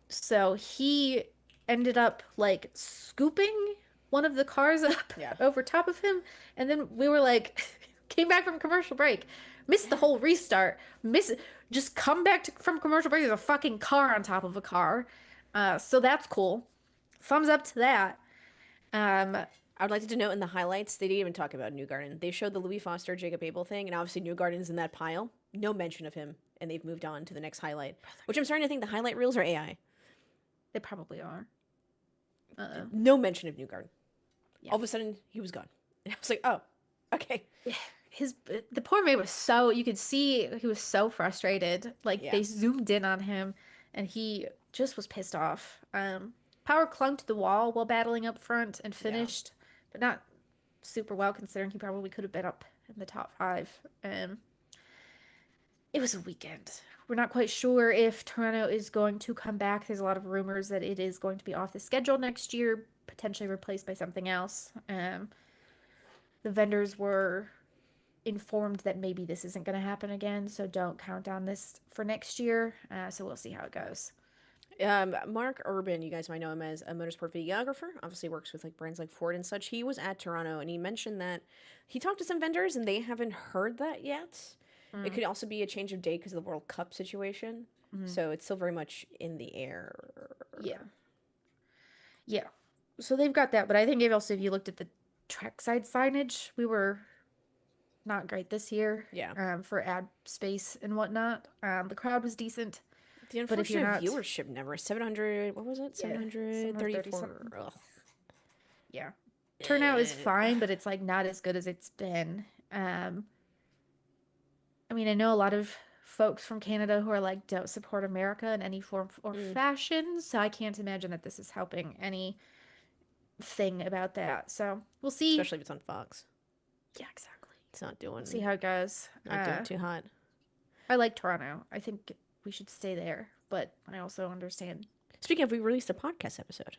so he ended up like scooping one of the cars up over top of him, and then we were like, came back from commercial break, missed the whole restart, just come back from commercial break. There's a fucking car on top of a car. So that's cool. Thumbs up to that. I would like to denote in the highlights, they didn't even talk about Newgarden. They showed the Louis Foster, Jacob Abel thing, and obviously Newgarden's in that pile. No mention of him, and they've moved on to the next highlight, which I'm starting to think the highlight reels are AI. They probably are. No mention of Newgarden. Yeah. All of a sudden, he was gone. And I was like, oh, okay. The poor man was so, you could see he was so frustrated. Like they zoomed in on him and he just was pissed off. Power clung to the wall while battling up front and finished, but not super well considering he probably could have been up in the top 5. It was a weekend. We're not quite sure if Toronto is going to come back. There's a lot of rumors that it is going to be off the schedule next year, potentially replaced by something else. The vendors were informed that maybe this isn't going to happen again, so don't count on this for next year. So we'll see how it goes. Mark Urban, you guys might know him as a motorsport videographer, obviously works with like brands like Ford and such. He was at Toronto and he mentioned that he talked to some vendors and they haven't heard that yet. It could also be a change of date because of the World Cup situation. So it's still very much in the air. Yeah. Yeah. So they've got that, but I think also if you looked at the trackside signage, we were not great this year. Yeah. For ad space and whatnot. The crowd was decent. The But if you're unfortunate not, viewership number, 700, what was it? yeah, 730 734. something. Ugh. Yeah. Turnout is fine, but it's like not as good as it's been. I mean, I know a lot of folks from Canada who are like, don't support America in any form or fashion, so I can't imagine that this is helping anything about that. So we'll see. Especially if it's on Fox. Yeah, exactly. It's not doing. See how it goes. Not doing too hot. I like Toronto. I think we should stay there, but I also understand. Speaking of, we released a podcast episode.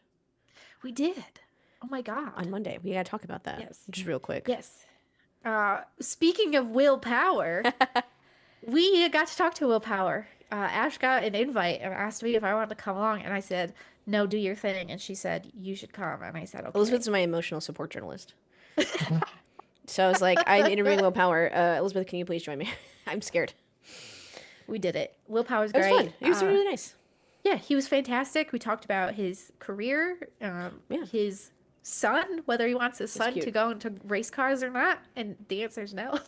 We did. Oh my God. On Monday. We got to talk about that. Yes. Just real quick. Yes. Speaking of willpower, we got to talk to Willpower. Ash got an invite and asked me if I wanted to come along, and I said, no, do your thing. And she said, you should come. And I said, okay. Elizabeth's my emotional support journalist. So I was like, I'm interviewing Willpower. Elizabeth, can you please join me? I'm scared. We did it. Willpower's It was great. fun. He was really nice. Yeah, he was fantastic. We talked about his career, his son, whether he wants his son to go into race cars or not. And the answer is no.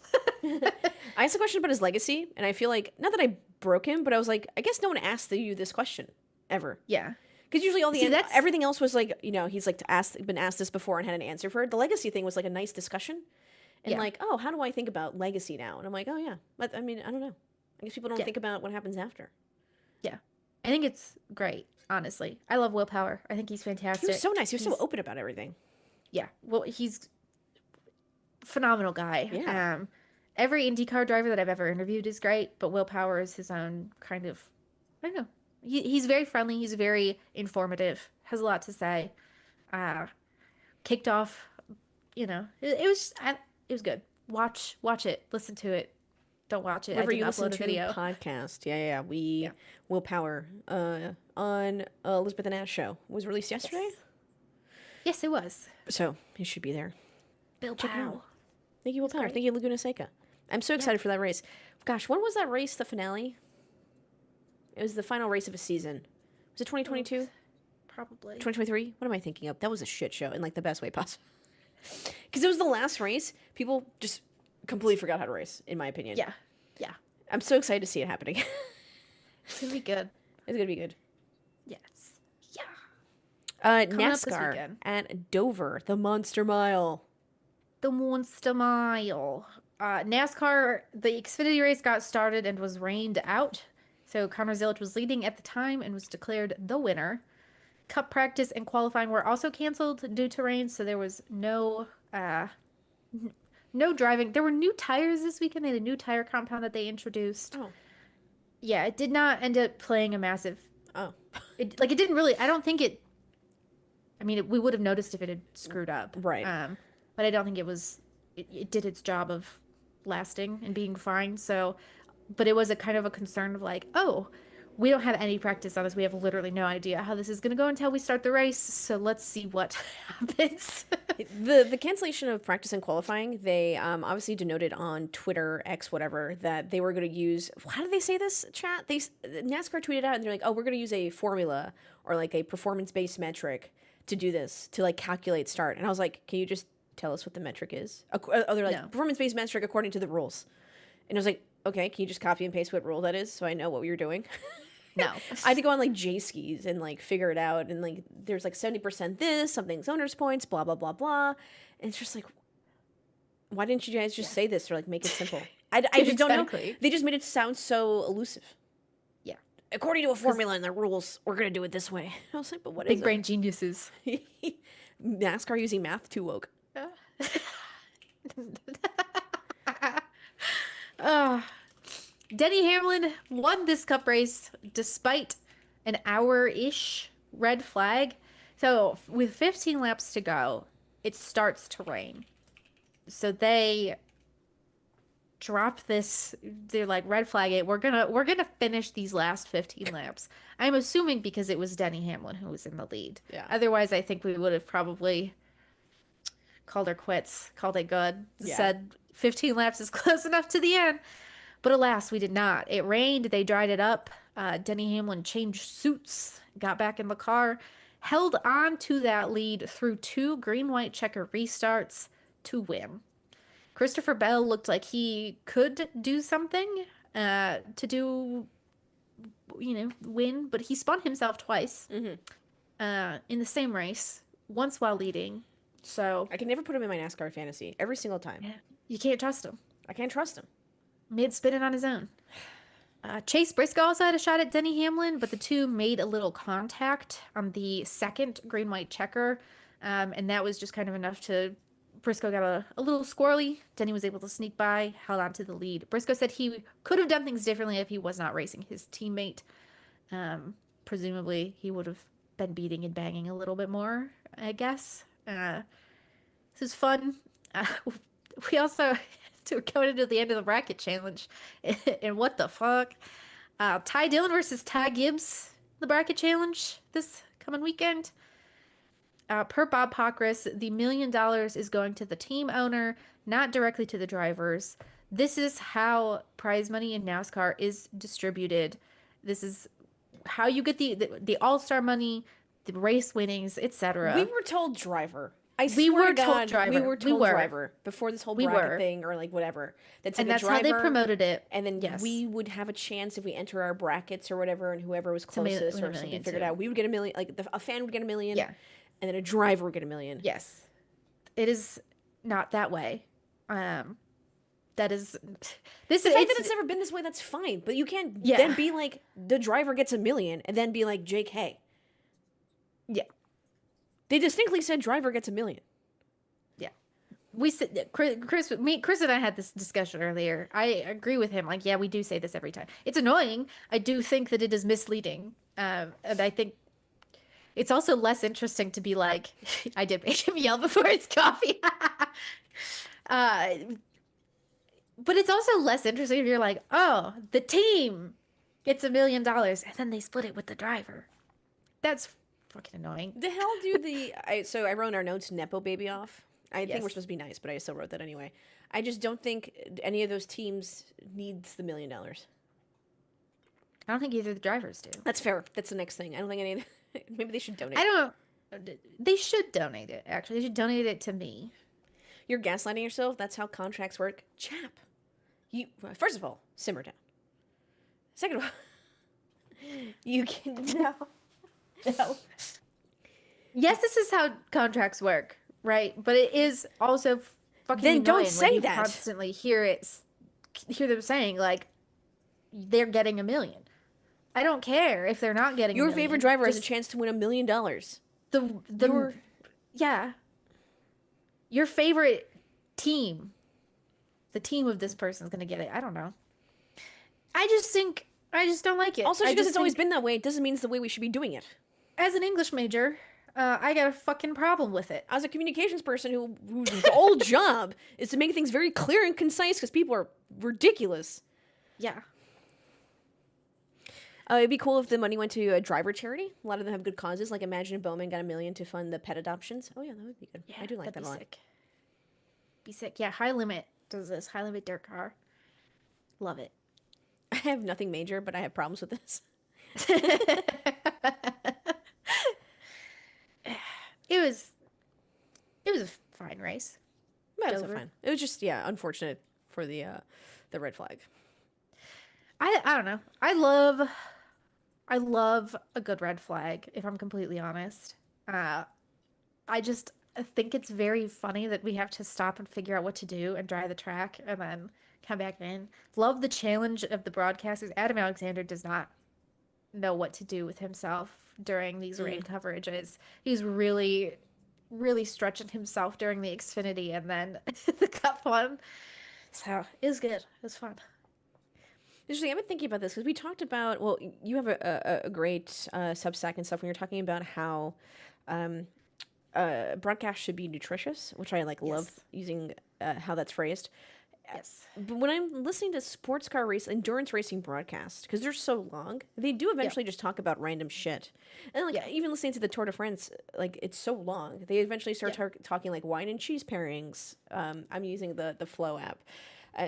I asked a question about his legacy, and I feel like, not that I broke him, but I was like, I guess no one asked you this question ever. Yeah. Because usually everything else was like, he's like been asked this before and had an answer for it. The legacy thing was like a nice discussion. And like, oh, how do I think about legacy now? And I'm like, oh yeah. But I mean, I don't know. I guess people don't think about what happens after. Yeah. I think it's great, honestly. I love Willpower. I think he's fantastic. He was so nice. He was so open about everything. Yeah. Well, he's a phenomenal guy. Yeah. Every IndyCar driver that I've ever interviewed is great, but Willpower is his own kind of, I don't know. He's very friendly. He's very informative. Has a lot to say. Kicked off, it was good. Watch it. Listen to it. Don't watch it. Whenever you upload listen a to video. podcast. Yeah. Willpower on Elizabeth and Ash show was released yesterday. Yes, it was. So he should be there. Bill Check it out. Powell. Thank you, Willpower. Thank you, Laguna Seca. I'm so excited for that race. Gosh, when was that race? The finale? It was the final race of a season. Was it 2022? Probably. 2023? What am I thinking of? That was a shit show in like the best way possible. Because it was the last race. People just completely forgot how to race, in my opinion. Yeah. I'm so excited to see it happening. It's going to be good. It's going to be good. Yes. Yeah. NASCAR at Dover, the Monster Mile. The Monster Mile. NASCAR, the Xfinity race got started and was rained out. So Connor Zilic was leading at the time and was declared the winner. Cup practice and qualifying were also canceled due to rain, so there was no driving. There were new tires this weekend. They had a new tire compound that they introduced. Oh. Yeah, it did not end up playing a massive... Oh. It didn't really... I don't think it... I mean, we would have noticed if it had screwed up. Right. But I don't think it was... It did its job of lasting and being fine, so... But it was a kind of a concern of like, oh, we don't have any practice on this. We have literally no idea how this is going to go until we start the race. So let's see what happens. The cancellation of practice and qualifying, they obviously denoted on Twitter, X, whatever, that they were going to use, how did they say this, chat? NASCAR tweeted out and they're like, oh, we're going to use a formula or like a performance-based metric to do this, to like calculate start. And I was like, can you just tell us what the metric is? They're like, no. Performance-based metric according to the rules. And I was like, okay, can you just copy and paste what rule that is so I know what we were doing? No. I had to go on like J-Skis and like figure it out. And like there's like 70% this, something's owners points, blah, blah, blah, blah. And it's just like, why didn't you guys just say this or like make it simple? I just don't know. They just made it sound so elusive. Yeah. According to a formula and the rules, we're going to do it this way. I was like, but what is it? Big brain geniuses. NASCAR using math too woke. Denny Hamlin won this cup race despite an hour-ish red flag. So with 15 laps to go, it starts to rain. So they drop this. They're like, red flag it. We're gonna finish these last 15 laps. I'm assuming because it was Denny Hamlin who was in the lead. Yeah. Otherwise, I think we would have probably called her quits, called it good, said 15 laps is close enough to the end. But alas, we did not. It rained. They dried it up. Denny Hamlin changed suits, got back in the car, held on to that lead through 2 green-white checker restarts to win. Christopher Bell looked like he could do something to do, win, but he spun himself twice in the same race, once while leading. So I can never put him in my NASCAR fantasy. Every single time. yeah, you can't trust him. I can't trust him. Mid-spinning on his own. Chase Briscoe also had a shot at Denny Hamlin, but the two made a little contact on the second green-white checker, and that was just kind of enough to... Briscoe got a little squirrely. Denny was able to sneak by, held on to the lead. Briscoe said he could have done things differently if he was not racing his teammate. Presumably, he would have been beating and banging a little bit more, I guess. This is fun. We also... We're going into the end of the bracket challenge. And what the fuck? Ty Dillon versus Ty Gibbs, the bracket challenge this coming weekend. Per Bob Pockris, the $1 million is going to the team owner, not directly to the drivers. This is how prize money in NASCAR is distributed. This is how you get the all-star money, the race winnings, etc. We were told driver. We were told driver. We were told driver before this whole bracket thing, or like whatever. And that's how they promoted it. And then we would have a chance if we enter our brackets or whatever, and whoever was closest or something figured out, we would get $1 million. Like a fan would get $1 million, and then a driver would get $1 million. Yes, it is not that way. That is this. The fact that it's never been this way, that's fine. But you can't then be like the driver gets $1 million, and then be like JK. Yeah. They distinctly said driver gets $1 million. Yeah. We said Chris and I had this discussion earlier. I agree with him. Like, yeah, we do say this every time. It's annoying. I do think that it is misleading. And I think it's also less interesting to be like, I did make him yell before his coffee. But it's also less interesting if you're like, oh, the team gets $1 million and then they split it with the driver. That's fucking annoying. The hell do so I wrote in our notes Nepo baby off. I think we're supposed to be nice, but I still wrote that anyway. I just don't think any of those teams needs the $1 million. I don't think either of the drivers do. That's fair. That's the next thing. I don't think any of maybe they should donate. They should donate it, actually. They should donate it to me. You're gaslighting yourself. That's how contracts work. Chap. First of all, simmer down. Second of all, you can no. Yes, this is how contracts work, right? But it is also fucking then annoying don't say when you that. Constantly hear them saying like they're getting $1 million. I don't care if they're not getting. Your favorite driver has a chance to win $1 million. Your favorite team, the team of this person is going to get it. I don't know. I just don't like it. Also, because it's always been that way, it doesn't mean it's the way we should be doing it. As an English major, I got a fucking problem with it. As a communications person whose whole job is to make things very clear and concise because people are ridiculous. Yeah. It'd be cool if the money went to a driver charity. A lot of them have good causes. Like, imagine if Bowman got $1 million to fund the pet adoptions. Oh, yeah, that would be good. Yeah, I do like that a lot. Sick. Be sick. Yeah, High Limit does this. High Limit Dirt Car. Love it. I have nothing major, but I have problems with this. It was a fine race. That was fine. It was just unfortunate for the red flag. I don't know. I love a good red flag, if I'm completely honest. I just think it's very funny that we have to stop and figure out what to do and dry the track and then come back in. Love the challenge of the broadcasters. Adam Alexander does not know what to do with himself during these rain coverages. He's really, really stretching himself during the Xfinity and then the Cup one. So it was good. It was fun. Interesting. I've been thinking about this because we talked about, well, you have a great Substack and stuff when you're talking about how broadcast should be nutritious, which I love using how that's phrased. Yes. But when I'm listening to sports car endurance racing broadcasts, because they're so long, they do eventually just talk about random shit. And even listening to the Tour de France, it's so long. They eventually start talking wine and cheese pairings. I'm using the Flow app.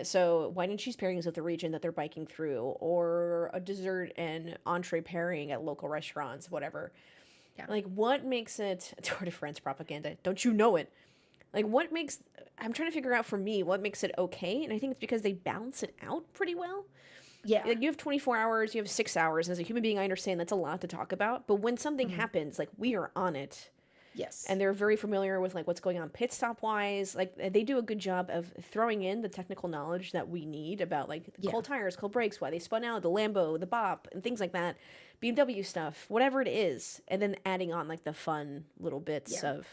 So wine and cheese pairings with the region that they're biking through, or a dessert and entree pairing at local restaurants, whatever. Yeah. Like, what makes it Tour de France propaganda? Don't you know it? Like, what makes I'm trying to figure out for me what makes it okay, and I think it's because they balance it out pretty well. Yeah. Like, you have 24 hours, you have 6 hours. As a human being, I understand that's a lot to talk about, but when something happens, like, we are on it. Yes. And they're very familiar with like what's going on pit stop wise. Like, they do a good job of throwing in the technical knowledge that we need about like cold tires, cold brakes, why they spun out, the Lambo, the bop, and things like that. BMW stuff, whatever it is, and then adding on like the fun little bits of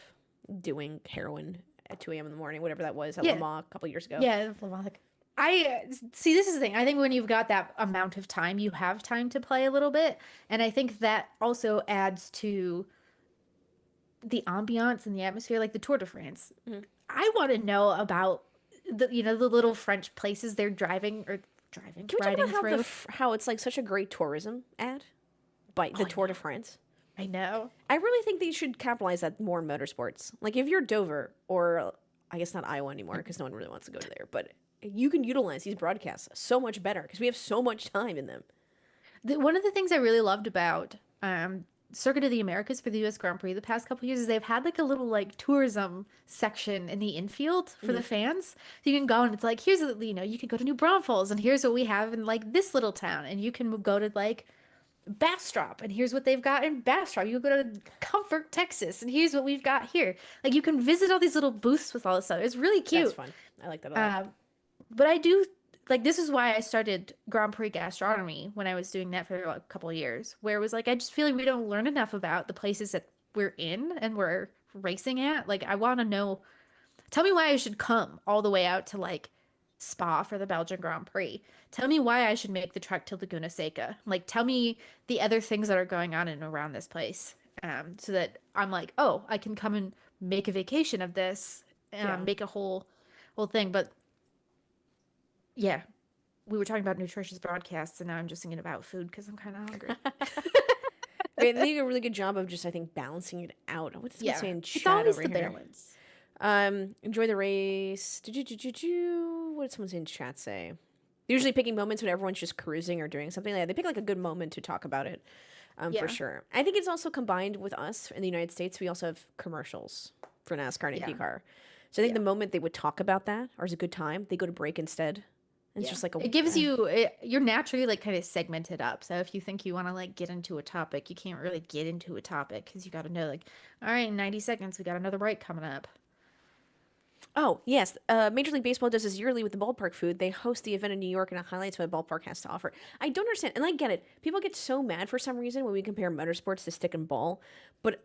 doing heroin at 2 a.m. in the morning, whatever that was at Le Mans a couple years ago. Yeah, I see. This is the thing. I think when you've got that amount of time, you have time to play a little bit, and I think that also adds to the ambiance and the atmosphere, like the Tour de France. I want to know about the the little French places they're driving or Can we talk riding about through. how it's like such a great tourism ad by the Tour de France? I know. I really think they should capitalize that more in motorsports. Like, if you're Dover, or I guess not Iowa anymore because no one really wants to go to there, but you can utilize these broadcasts so much better because we have so much time in them. One of the things I really loved about Circuit of the Americas for the U.S. Grand Prix the past couple years is they've had like a little like tourism section in the infield for the fans. So you can go and it's like, here's you can go to New Braunfels and here's what we have in like this little town, and you can go to like Bastrop and here's what they've got in Bastrop. You can go to Comfort, Texas, and here's what we've got here. Like, you can visit all these little booths with all this stuff. It's really cute. That's fun. I like that a lot. But I do like, this is why I started Grand Prix gastronomy when I was doing that for a couple of years, where it was like, I just feel like we don't learn enough about the places that we're in and we're racing at. Like, I want to know, tell me why I should come all the way out to like Spa for the Belgian Grand Prix. Tell me why I should make the trek to Laguna Seca. Like, tell me the other things that are going on in and around this place, so that I'm like, oh, I can come and make a vacation of this and make a whole thing. But yeah, we were talking about nutritious broadcasts, and now I'm just thinking about food because I'm kind of hungry. They do a really good job of just, I think, balancing it out. What does someone say in chat it's always over the here? balance. Enjoy the race. What did someone say in chat say? Usually picking moments when everyone's just cruising or doing something. Like, they pick like a good moment to talk about it, for sure. I think it's also combined with us in the United States. We also have commercials for NASCAR and Indycar. So I think the moment they would talk about that, or is a good time, they go to break instead. It's just like it gives you're naturally like kind of segmented up. So if you think you want to like get into a topic, you can't really get into a topic because you got to know like, all right, in 90 seconds, we got another break coming up. Oh, yes. Major League Baseball does this yearly with the ballpark food. They host the event in New York and it highlights what the ballpark has to offer. I don't understand. And I get it. People get so mad for some reason when we compare motorsports to stick and ball. But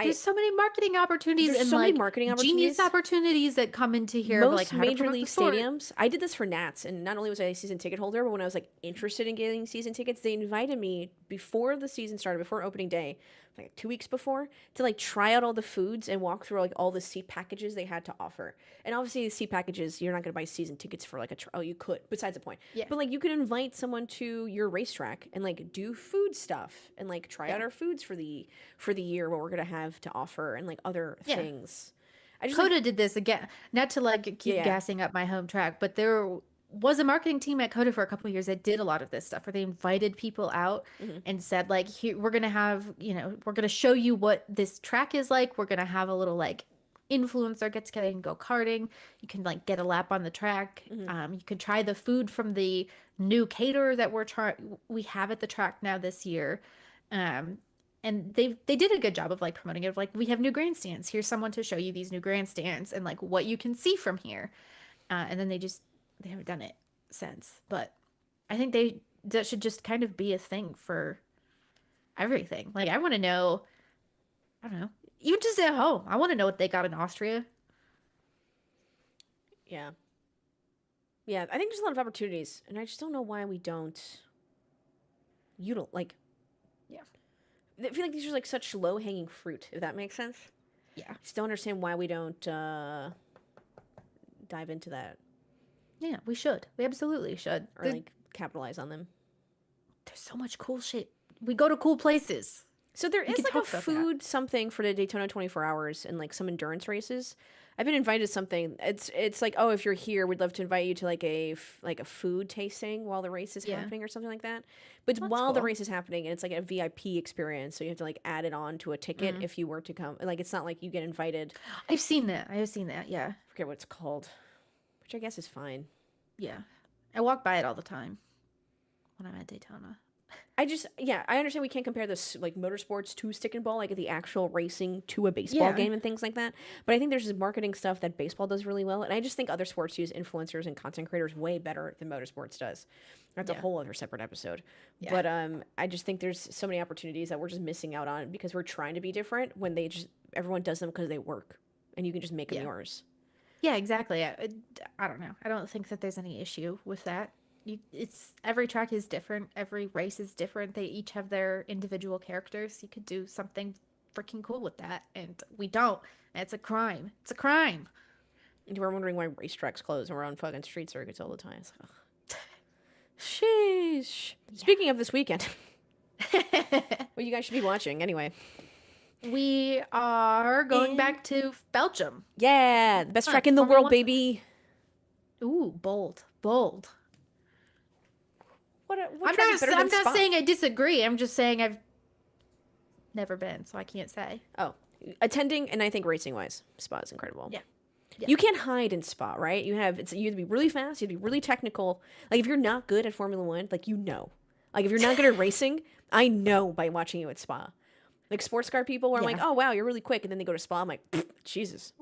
there's so many marketing opportunities and so many like marketing opportunities. Genius opportunities that come into here. Most of, like, how major to league the sport. stadiums. I did this for Nats, and not only was I a season ticket holder, but when I was like interested in getting season tickets, they invited me before the season started, before opening day, like 2 weeks before, to like try out all the foods and walk through like all the seat packages they had to offer. And obviously, the seat packages, you're not going to buy season tickets for like you could. Besides the point, but like you could invite someone to your racetrack and like do food stuff and like try out our foods for the year, what we're gonna have to offer, and like other things. Coda did this again, not to like keep gassing up my home track, but there was a marketing team at Coda for a couple of years that did a lot of this stuff where they invited people out and said like, here, we're going to have, we're going to show you what this track is like. We're going to have a little like influencer get together and go karting. You can like get a lap on the track. You can try the food from the new caterer that we have at the track now this year. And they did a good job of like promoting it. Of like, we have new grandstands. Here's someone to show you these new grandstands and like what you can see from here. And then they haven't done it since. But I think that should just kind of be a thing for everything. Like, I want to know, I don't know, even just at home. I want to know what they got in Austria. Yeah. Yeah, I think there's a lot of opportunities, and I just don't know why we don't like. Yeah. I feel like these are like such low-hanging fruit, if that makes sense. Yeah. I just don't understand why we don't dive into that. Yeah, we should. We absolutely should. Or like capitalize on them. There's so much cool shit. We go to cool places. So there We is could like a talk about that. food something for the Daytona 24 hours and like some endurance races. I've been invited to something. It's like, oh, if you're here, we'd love to invite you to like a food tasting while the race is Yeah. happening or something like that. But it's That's while the cool. race is happening, and it's like a VIP experience, so you have to like add it on to a ticket Mm. if you were to come. Like it's not like you get invited. I've seen that. I have seen that. Yeah. I forget what it's called, which I guess is fine. Yeah. I walk by it all the time when I'm at Daytona. I understand we can't compare this like motorsports to stick and ball, like the actual racing to a baseball Yeah. game and things like that. But I think there's this marketing stuff that baseball does really well, and I just think other sports use influencers and content creators way better than motorsports does. That's a Yeah. whole other separate episode. Yeah. But I just think there's so many opportunities that we're just missing out on because we're trying to be different when everyone does them because they work, and you can just make them Yeah. yours. Yeah, exactly. I don't know. I don't think that there's any issue with that. It's every track is different. Every race is different. They each have their individual characters. You could do something freaking cool with that, and we don't. And it's a crime. It's a crime. And we're wondering why racetracks close and we're on fucking street circuits all the time. It's like, ugh. Sheesh. Speaking of this weekend, what you guys should be watching anyway. We are going back to Belgium. Yeah, the best track in the Formula world, One. baby. Ooh, bold, bold. What I'm track not. is better I'm than not Spa? saying I disagree. I'm just saying I've never been, so I can't say. Oh, attending and I think racing wise, Spa is incredible. Yeah. Yeah. You can't hide in Spa, right? You have you have to be really fast. You have to be really technical. Like if you're not good at Formula One, like you know, like if you're not good at racing, I know by watching you at Spa. Like sports car people where I'm like, Yeah. oh wow, you're really quick, and then they go to Spa. I'm like, Jesus,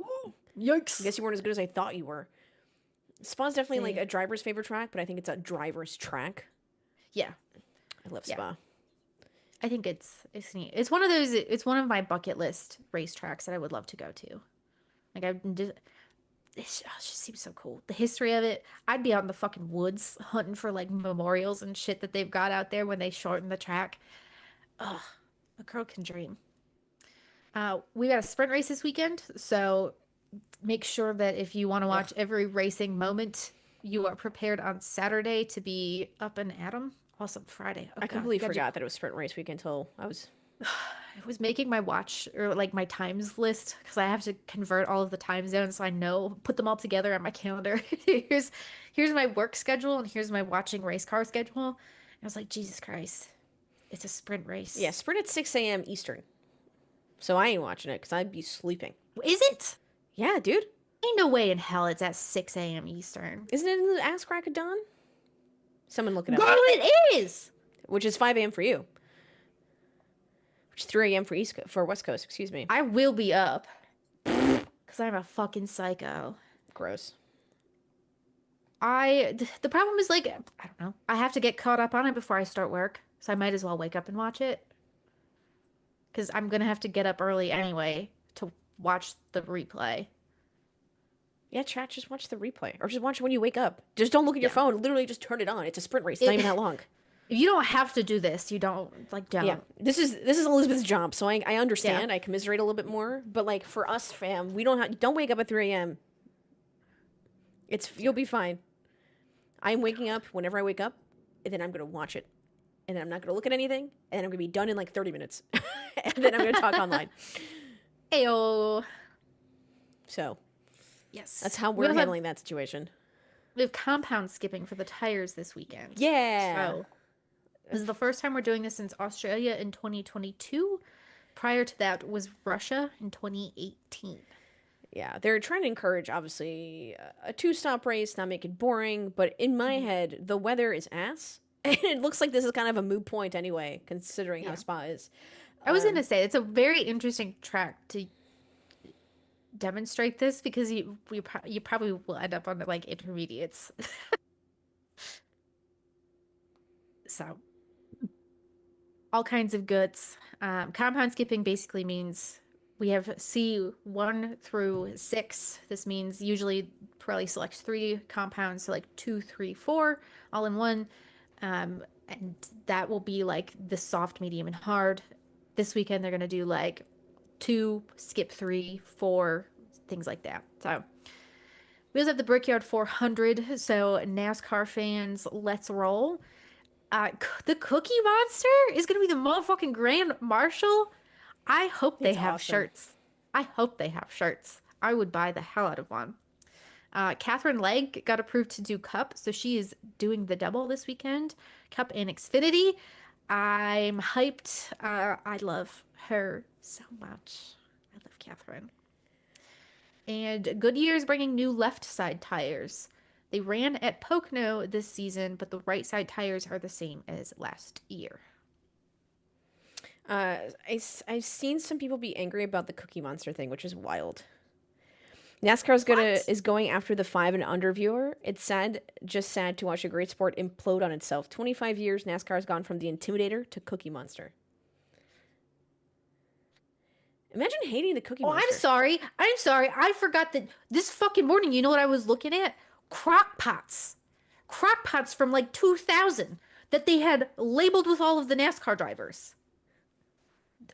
Yikes. I guess you weren't as good as I thought you were. Spa's definitely like Same. a driver's favorite track, but I think it's a driver's track. Yeah. I love Yeah. Spa. I think it's neat. It's one of those. It's one of my bucket list racetracks that I would love to go to. Like it just seems so cool. The history of it. I'd be out in the fucking woods hunting for like memorials and shit that they've got out there when they shorten the track. Ugh, a girl can dream. We got a sprint race this weekend, so make sure that if you want to watch every racing moment, you are prepared on Saturday to be up and at 'em. Also Friday. Oh, I God, completely gotta do- forgot that it was sprint race week until I was. I was making my watch or like my times list because I have to convert all of the time zones so I know, put them all together on my calendar. Here's my work schedule and here's my watching race car schedule. And I was like, Jesus Christ, it's a sprint race. Yeah, sprint at 6 a.m. Eastern. So I ain't watching it because I'd be sleeping. Is it? Yeah, dude. Ain't no way in hell it's at 6 a.m. Eastern. Isn't it in the ass crack of dawn? Someone look it up. Girl, it is. Which is 5 a.m. for you. Which is 3 a.m. for West Coast, excuse me. I will be up because I'm a fucking psycho. Gross. The problem is like, I don't know. I have to get caught up on it before I start work. So I might as well wake up and watch it. Because I'm going to have to get up early anyway to watch the replay. Yeah, chat, just watch the replay. Or just watch it when you wake up. Just don't look at your phone. Literally just turn it on. It's a sprint race. It's not even that long. If you don't have to do this, you don't, like, don't. Yeah. This is Elizabeth's job, so I understand. I commiserate a little bit more. But like for us, fam, we don't wake up at 3 a.m. You'll be fine. I'm waking up whenever I wake up, and then I'm gonna watch it. And then I'm not gonna look at anything, and then I'm gonna be done in like 30 minutes. And then I'm gonna talk online. Ayo. So Yes. that's how we're handling that situation. We have compound skipping for the tires this weekend. Yeah. So this is the first time we're doing this since Australia in 2022. Prior to that was Russia in 2018. Yeah, they're trying to encourage, obviously, a two-stop race, not make it boring. But in my head, the weather is ass. And it looks like this is kind of a moot point anyway, considering how Spa is. I was going to say, it's a very interesting track to demonstrate this because you probably will end up on the, like, intermediates. So, all kinds of goods. Compound skipping basically means we have C1 through 6. This means usually Pirelli selects 3 compounds, so like 2, 3, 4, all in one. And that will be like the soft, medium, and hard. This weekend they're gonna do like 2, skip 3, 4, things like that. So we also have the Brickyard 400. So NASCAR fans, let's roll. The Cookie Monster is gonna be the motherfucking Grand Marshal. I hope they It's have awesome. shirts. I hope they have shirts. I would buy the hell out of one. Catherine Legg got approved to do Cup, so she is doing the double this weekend, Cup and Xfinity. I'm hyped. I love her so much. I love Catherine. And Goodyear is bringing new left side tires. They ran at Pocono this season, but the right side tires are the same as last year. I've seen some people be angry about the Cookie Monster thing, which is wild. NASCAR What? is going after the 5 and under viewer. It's sad, just sad to watch a great sport implode on itself. 25 years, NASCAR has gone from the Intimidator to Cookie Monster. Imagine hating the Cookie Oh, I'm Monster. sorry. I'm sorry. I forgot that this fucking morning, you know what I was looking at? Crock pots. Crock pots from like 2000 that they had labeled with all of the NASCAR drivers.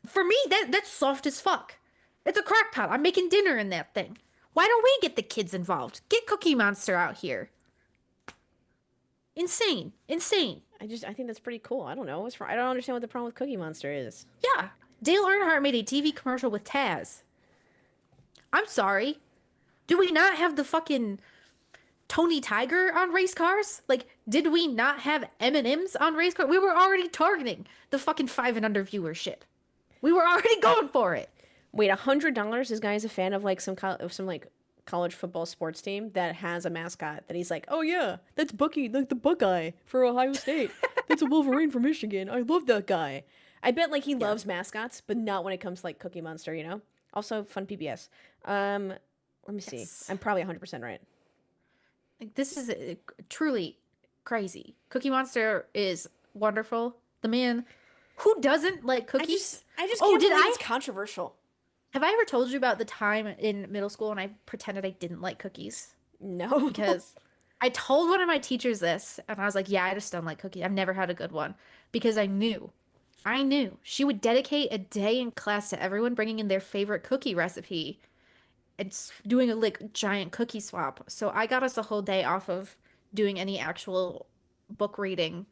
For me, that's soft as fuck. It's a crock pot. I'm making dinner in that thing. Why don't we get the kids involved? Get Cookie Monster out here. Insane. Insane. I think that's pretty cool. I don't know. I don't understand what the problem with Cookie Monster is. Yeah. Dale Earnhardt made a TV commercial with Taz. I'm sorry. Do we not have the fucking Tony Tiger on race cars? Like, did we not have M&Ms on race cars? We were already targeting the fucking 5 and under viewership. We were already going for it. Wait, $100? This guy is a fan of like some like college football sports team that has a mascot that he's like, oh yeah, that's Bucky, like the Buckeye for Ohio State. That's a Wolverine for Michigan. I love that guy. I bet like he Yeah. loves mascots, but not when it comes to like Cookie Monster, you know? Also fun PBS. Let me see. Yes. I'm probably 100% right. Like, this is truly crazy. Cookie Monster is wonderful. The man who doesn't like cookies. I just Oh, can't did believe I? it's controversial. Have I ever told you about the time in middle school when I pretended I didn't like cookies? No. Because I told one of my teachers this, and I was like, yeah, I just don't like cookies. I've never had a good one. Because I knew she would dedicate a day in class to everyone bringing in their favorite cookie recipe and doing a like giant cookie swap. So I got us a whole day off of doing any actual book reading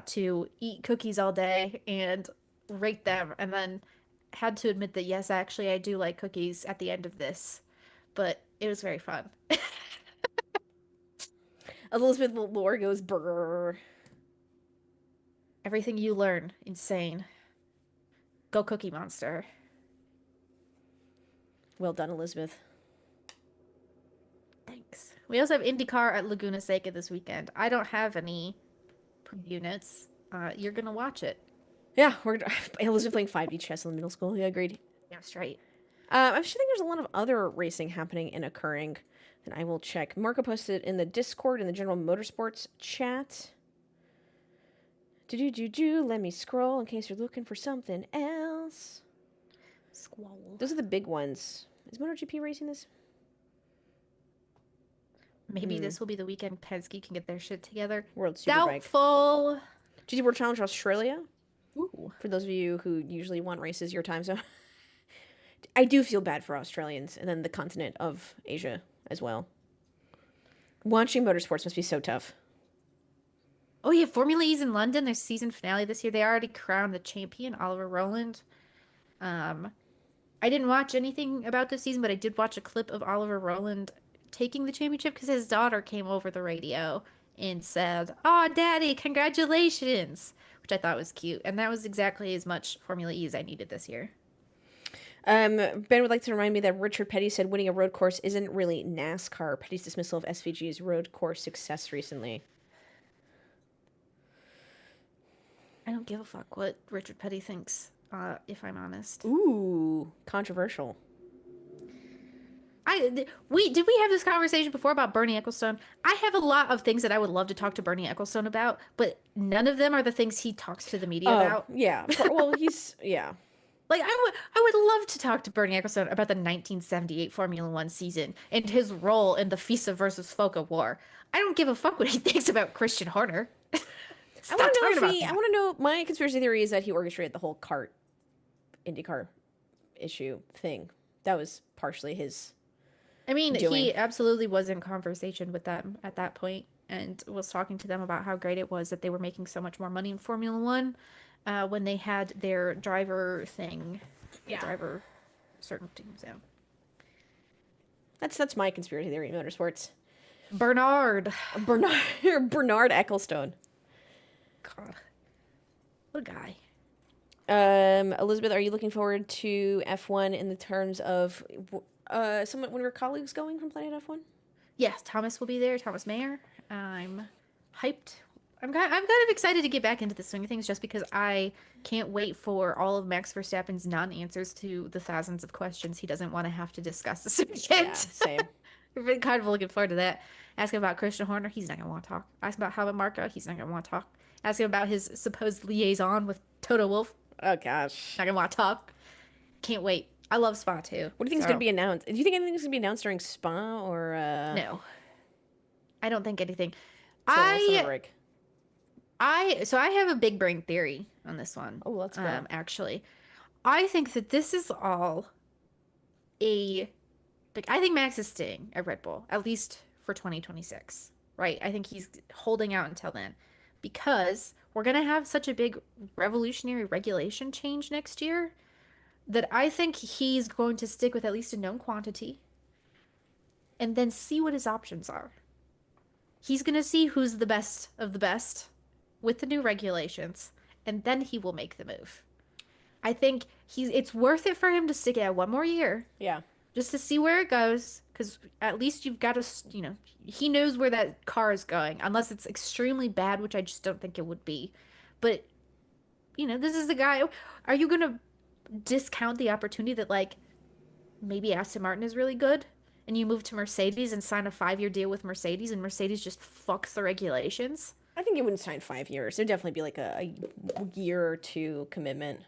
to eat cookies all day and rate them, and then had to admit that yes, actually, I do like cookies at the end of this, but it was very fun. Elizabeth lore goes brrr. Everything you learn, insane. Go Cookie Monster. Well done, Elizabeth. Thanks. We also have IndyCar at Laguna Seca this weekend. I don't have any units. You're gonna watch it. Yeah, we're Elizabeth playing 5D chess in middle school. Yeah, agreed. Yeah, straight. I actually think there's a lot of other racing happening and occurring, and I will check. Marco posted in the Discord in the general motorsports chat. Let me scroll in case you're looking for something else. Squall. Those are the big ones. Is MotoGP racing this? Maybe this will be the weekend Penske can get their shit together. World Superbike. Doubtful. GT World Challenge Australia. Ooh. For those of you who usually want races your time zone. I do feel bad for Australians and then the continent of Asia as well. Watching motorsports must be so tough. Oh yeah, Formula E's in London. Their season finale this year. They already crowned the champion, Oliver Rowland. I didn't watch anything about this season, but I did watch a clip of Oliver Rowland taking the championship because his daughter came over the radio and said, "Oh, Daddy, congratulations!" Which I thought was cute, and that was exactly as much Formula E as I needed this year. Ben would like to remind me that Richard Petty said winning a road course isn't really NASCAR. Petty's dismissal of SVG's road course success recently. I don't give a fuck what Richard Petty thinks, if I'm honest. Ooh, controversial. Did we have this conversation before about Bernie Ecclestone? I have a lot of things that I would love to talk to Bernie Ecclestone about, but none of them are the things he talks to the media about. Yeah. Well, he's yeah. Like I would love to talk to Bernie Ecclestone about the 1978 Formula One season and his role in the FISA versus FOCA war. I don't give a fuck what he thinks about Christian Horner. I want to know. My conspiracy theory is that he orchestrated the whole IndyCar issue thing. That was partially his. I mean, doing. he absolutely was in conversation with them at that point. and was talking to them about how great it was that they were making so much more money in Formula One when they had their driver thing, Yeah. driver certain teams. Yeah. That's my conspiracy theory in motorsports. Bernard. Bernard Ecclestone. God. What a guy. Elizabeth, are you looking forward to F1 in the terms of one of your colleagues going from Planet F1? Yes, Thomas will be there. Thomas Mayer. I'm hyped. I'm kind of excited to get back into the swing of things just because I can't wait for all of Max Verstappen's non-answers to the thousands of questions he doesn't want to have to discuss this weekend. Yeah, same. I've been kind of looking forward to that. Ask him about Christian Horner, he's not going to want to talk. Ask him about Helmut Marko, he's not going to want to talk. Ask him about his supposed liaison with Toto Wolff. Oh, gosh. Not going to want to talk. Can't wait. I love Spa, too. What do you think is going to be announced? Do you think anything's going to be announced during Spa or... No. I don't think anything. Summer break? So I have a big brain theory on this one. Oh, let's go. Actually, I think that this is all I think Max is staying at Red Bull, at least for 2026, right? I think he's holding out until then because we're going to have such a big revolutionary regulation change next year that I think he's going to stick with at least a known quantity and then see what his options are. He's going to see who's the best of the best with the new regulations, and then he will make the move. I think it's worth it for him to stick it out one more year. Yeah. Just to see where it goes, because at least you've got to, he knows where that car is going, unless it's extremely bad, which I just don't think it would be. But, this is the guy. Are you going to discount the opportunity that, maybe Aston Martin is really good, and you move to Mercedes and sign a 5-year deal with Mercedes, and Mercedes just fucks the regulations? I think it wouldn't sign 5 years. There'd definitely be a year or two commitment.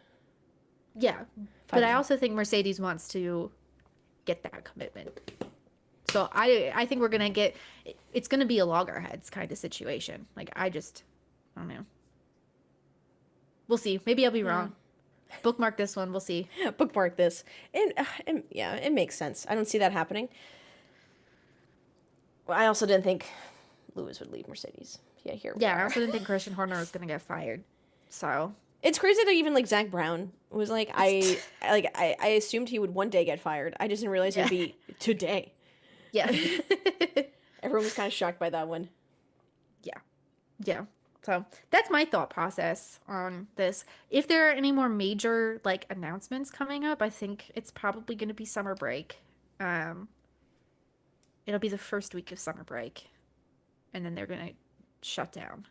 Yeah, but I also think Mercedes wants to get that commitment. So I think we're gonna get. It's gonna be a loggerheads kind of situation. I don't know. We'll see. Maybe I'll be wrong. Bookmark this one. We'll see. Bookmark this. And yeah, it makes sense. I don't see that happening. Well, I also didn't think Lewis would leave Mercedes. Yeah, I also didn't think Christian Horner was gonna get fired. So it's crazy that even Zach Brown was I assumed he would one day get fired. I just didn't realize it would be today. Yeah. Everyone was kind of shocked by that one. Yeah. So that's my thought process on this. If there are any more major announcements coming up, I think it's probably going to be summer break. It'll be the first week of summer break, and then they're going to shut down.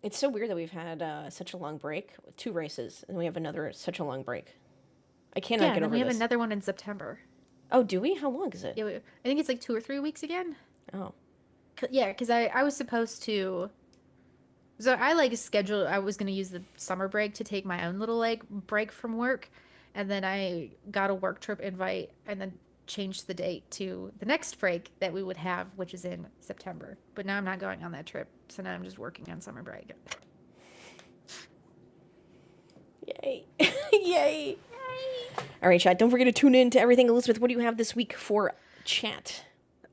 It's so weird that we've had such a long break, 2 races, and we have such a long break. I cannot get over this. We have another one in September. Oh, do we? How long is it? Yeah, I think it's 2 or 3 weeks again. Oh. Yeah, because I was supposed to. So I scheduled. I was gonna use the summer break to take my own little break from work, and then I got a work trip invite, and then changed the date to the next break that we would have, which is in September. But now I'm not going on that trip, so now I'm just working on summer break. Yay! Yay! All right, chat. Don't forget to tune in to everything. Elizabeth, what do you have this week for chat?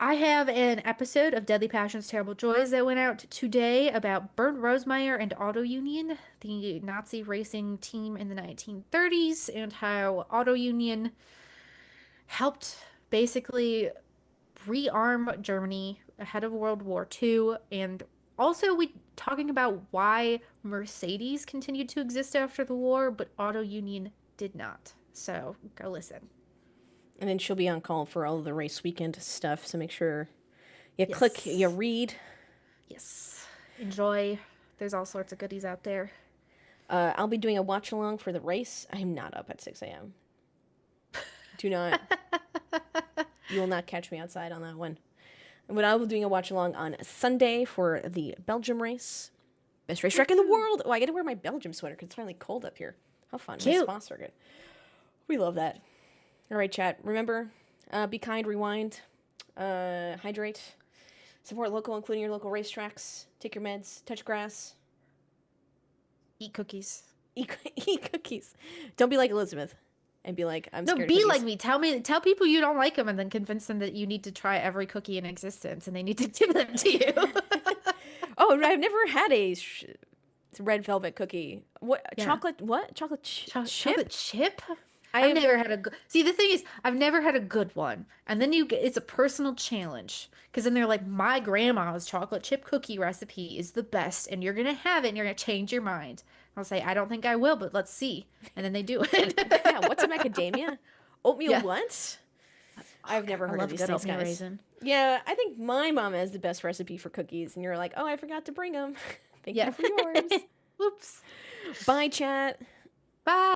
I have an episode of Deadly Passions, Terrible Joys that went out today about Bernd Rosemeyer and Auto Union, the Nazi racing team in the 1930s, and how Auto Union helped basically rearm Germany ahead of World War II. And also we talking about why Mercedes continued to exist after the war, but Auto Union did not. So go listen. And then she'll be on call for all of the race weekend stuff. So make sure you click, you read. Yes. Enjoy. There's all sorts of goodies out there. I'll be doing a watch along for the race. I'm not up at 6 a.m. Do not. You will not catch me outside on that one. But I will be doing a watch along on Sunday for the Belgium race. Best racetrack in the world. Oh, I get to wear my Belgium sweater because it's finally cold up here. How fun. Cute. My spa circuit. We love that. All right, chat. Remember, be kind, rewind, hydrate, support local, including your local racetracks, take your meds, touch grass. Eat cookies. Eat cookies. Don't be like Elizabeth. and be like, I'm No, scared of be cookies. like me. Tell people you don't like them, and then convince them that you need to try every cookie in existence, and they need to give them to you. Oh, I've never had a red velvet cookie. What Yeah. chocolate? What chocolate chip? Chocolate chip? I've I've never had a good. See, the thing is, I've never had a good one, and then it's a personal challenge because then they're like, my grandma's chocolate chip cookie recipe is the best, and you're gonna have it, and you're gonna change your mind. I'll say, I don't think I will, but let's see, and then they do it. Yeah, what's a macadamia? Oatmeal Yeah. what? I've never I heard of love these good things, oatmeal guys. raisin. Yeah, I think my mom has the best recipe for cookies, and you're like, oh, I forgot to bring them. Thank Yeah. you for yours. Whoops. Bye, chat. Bye.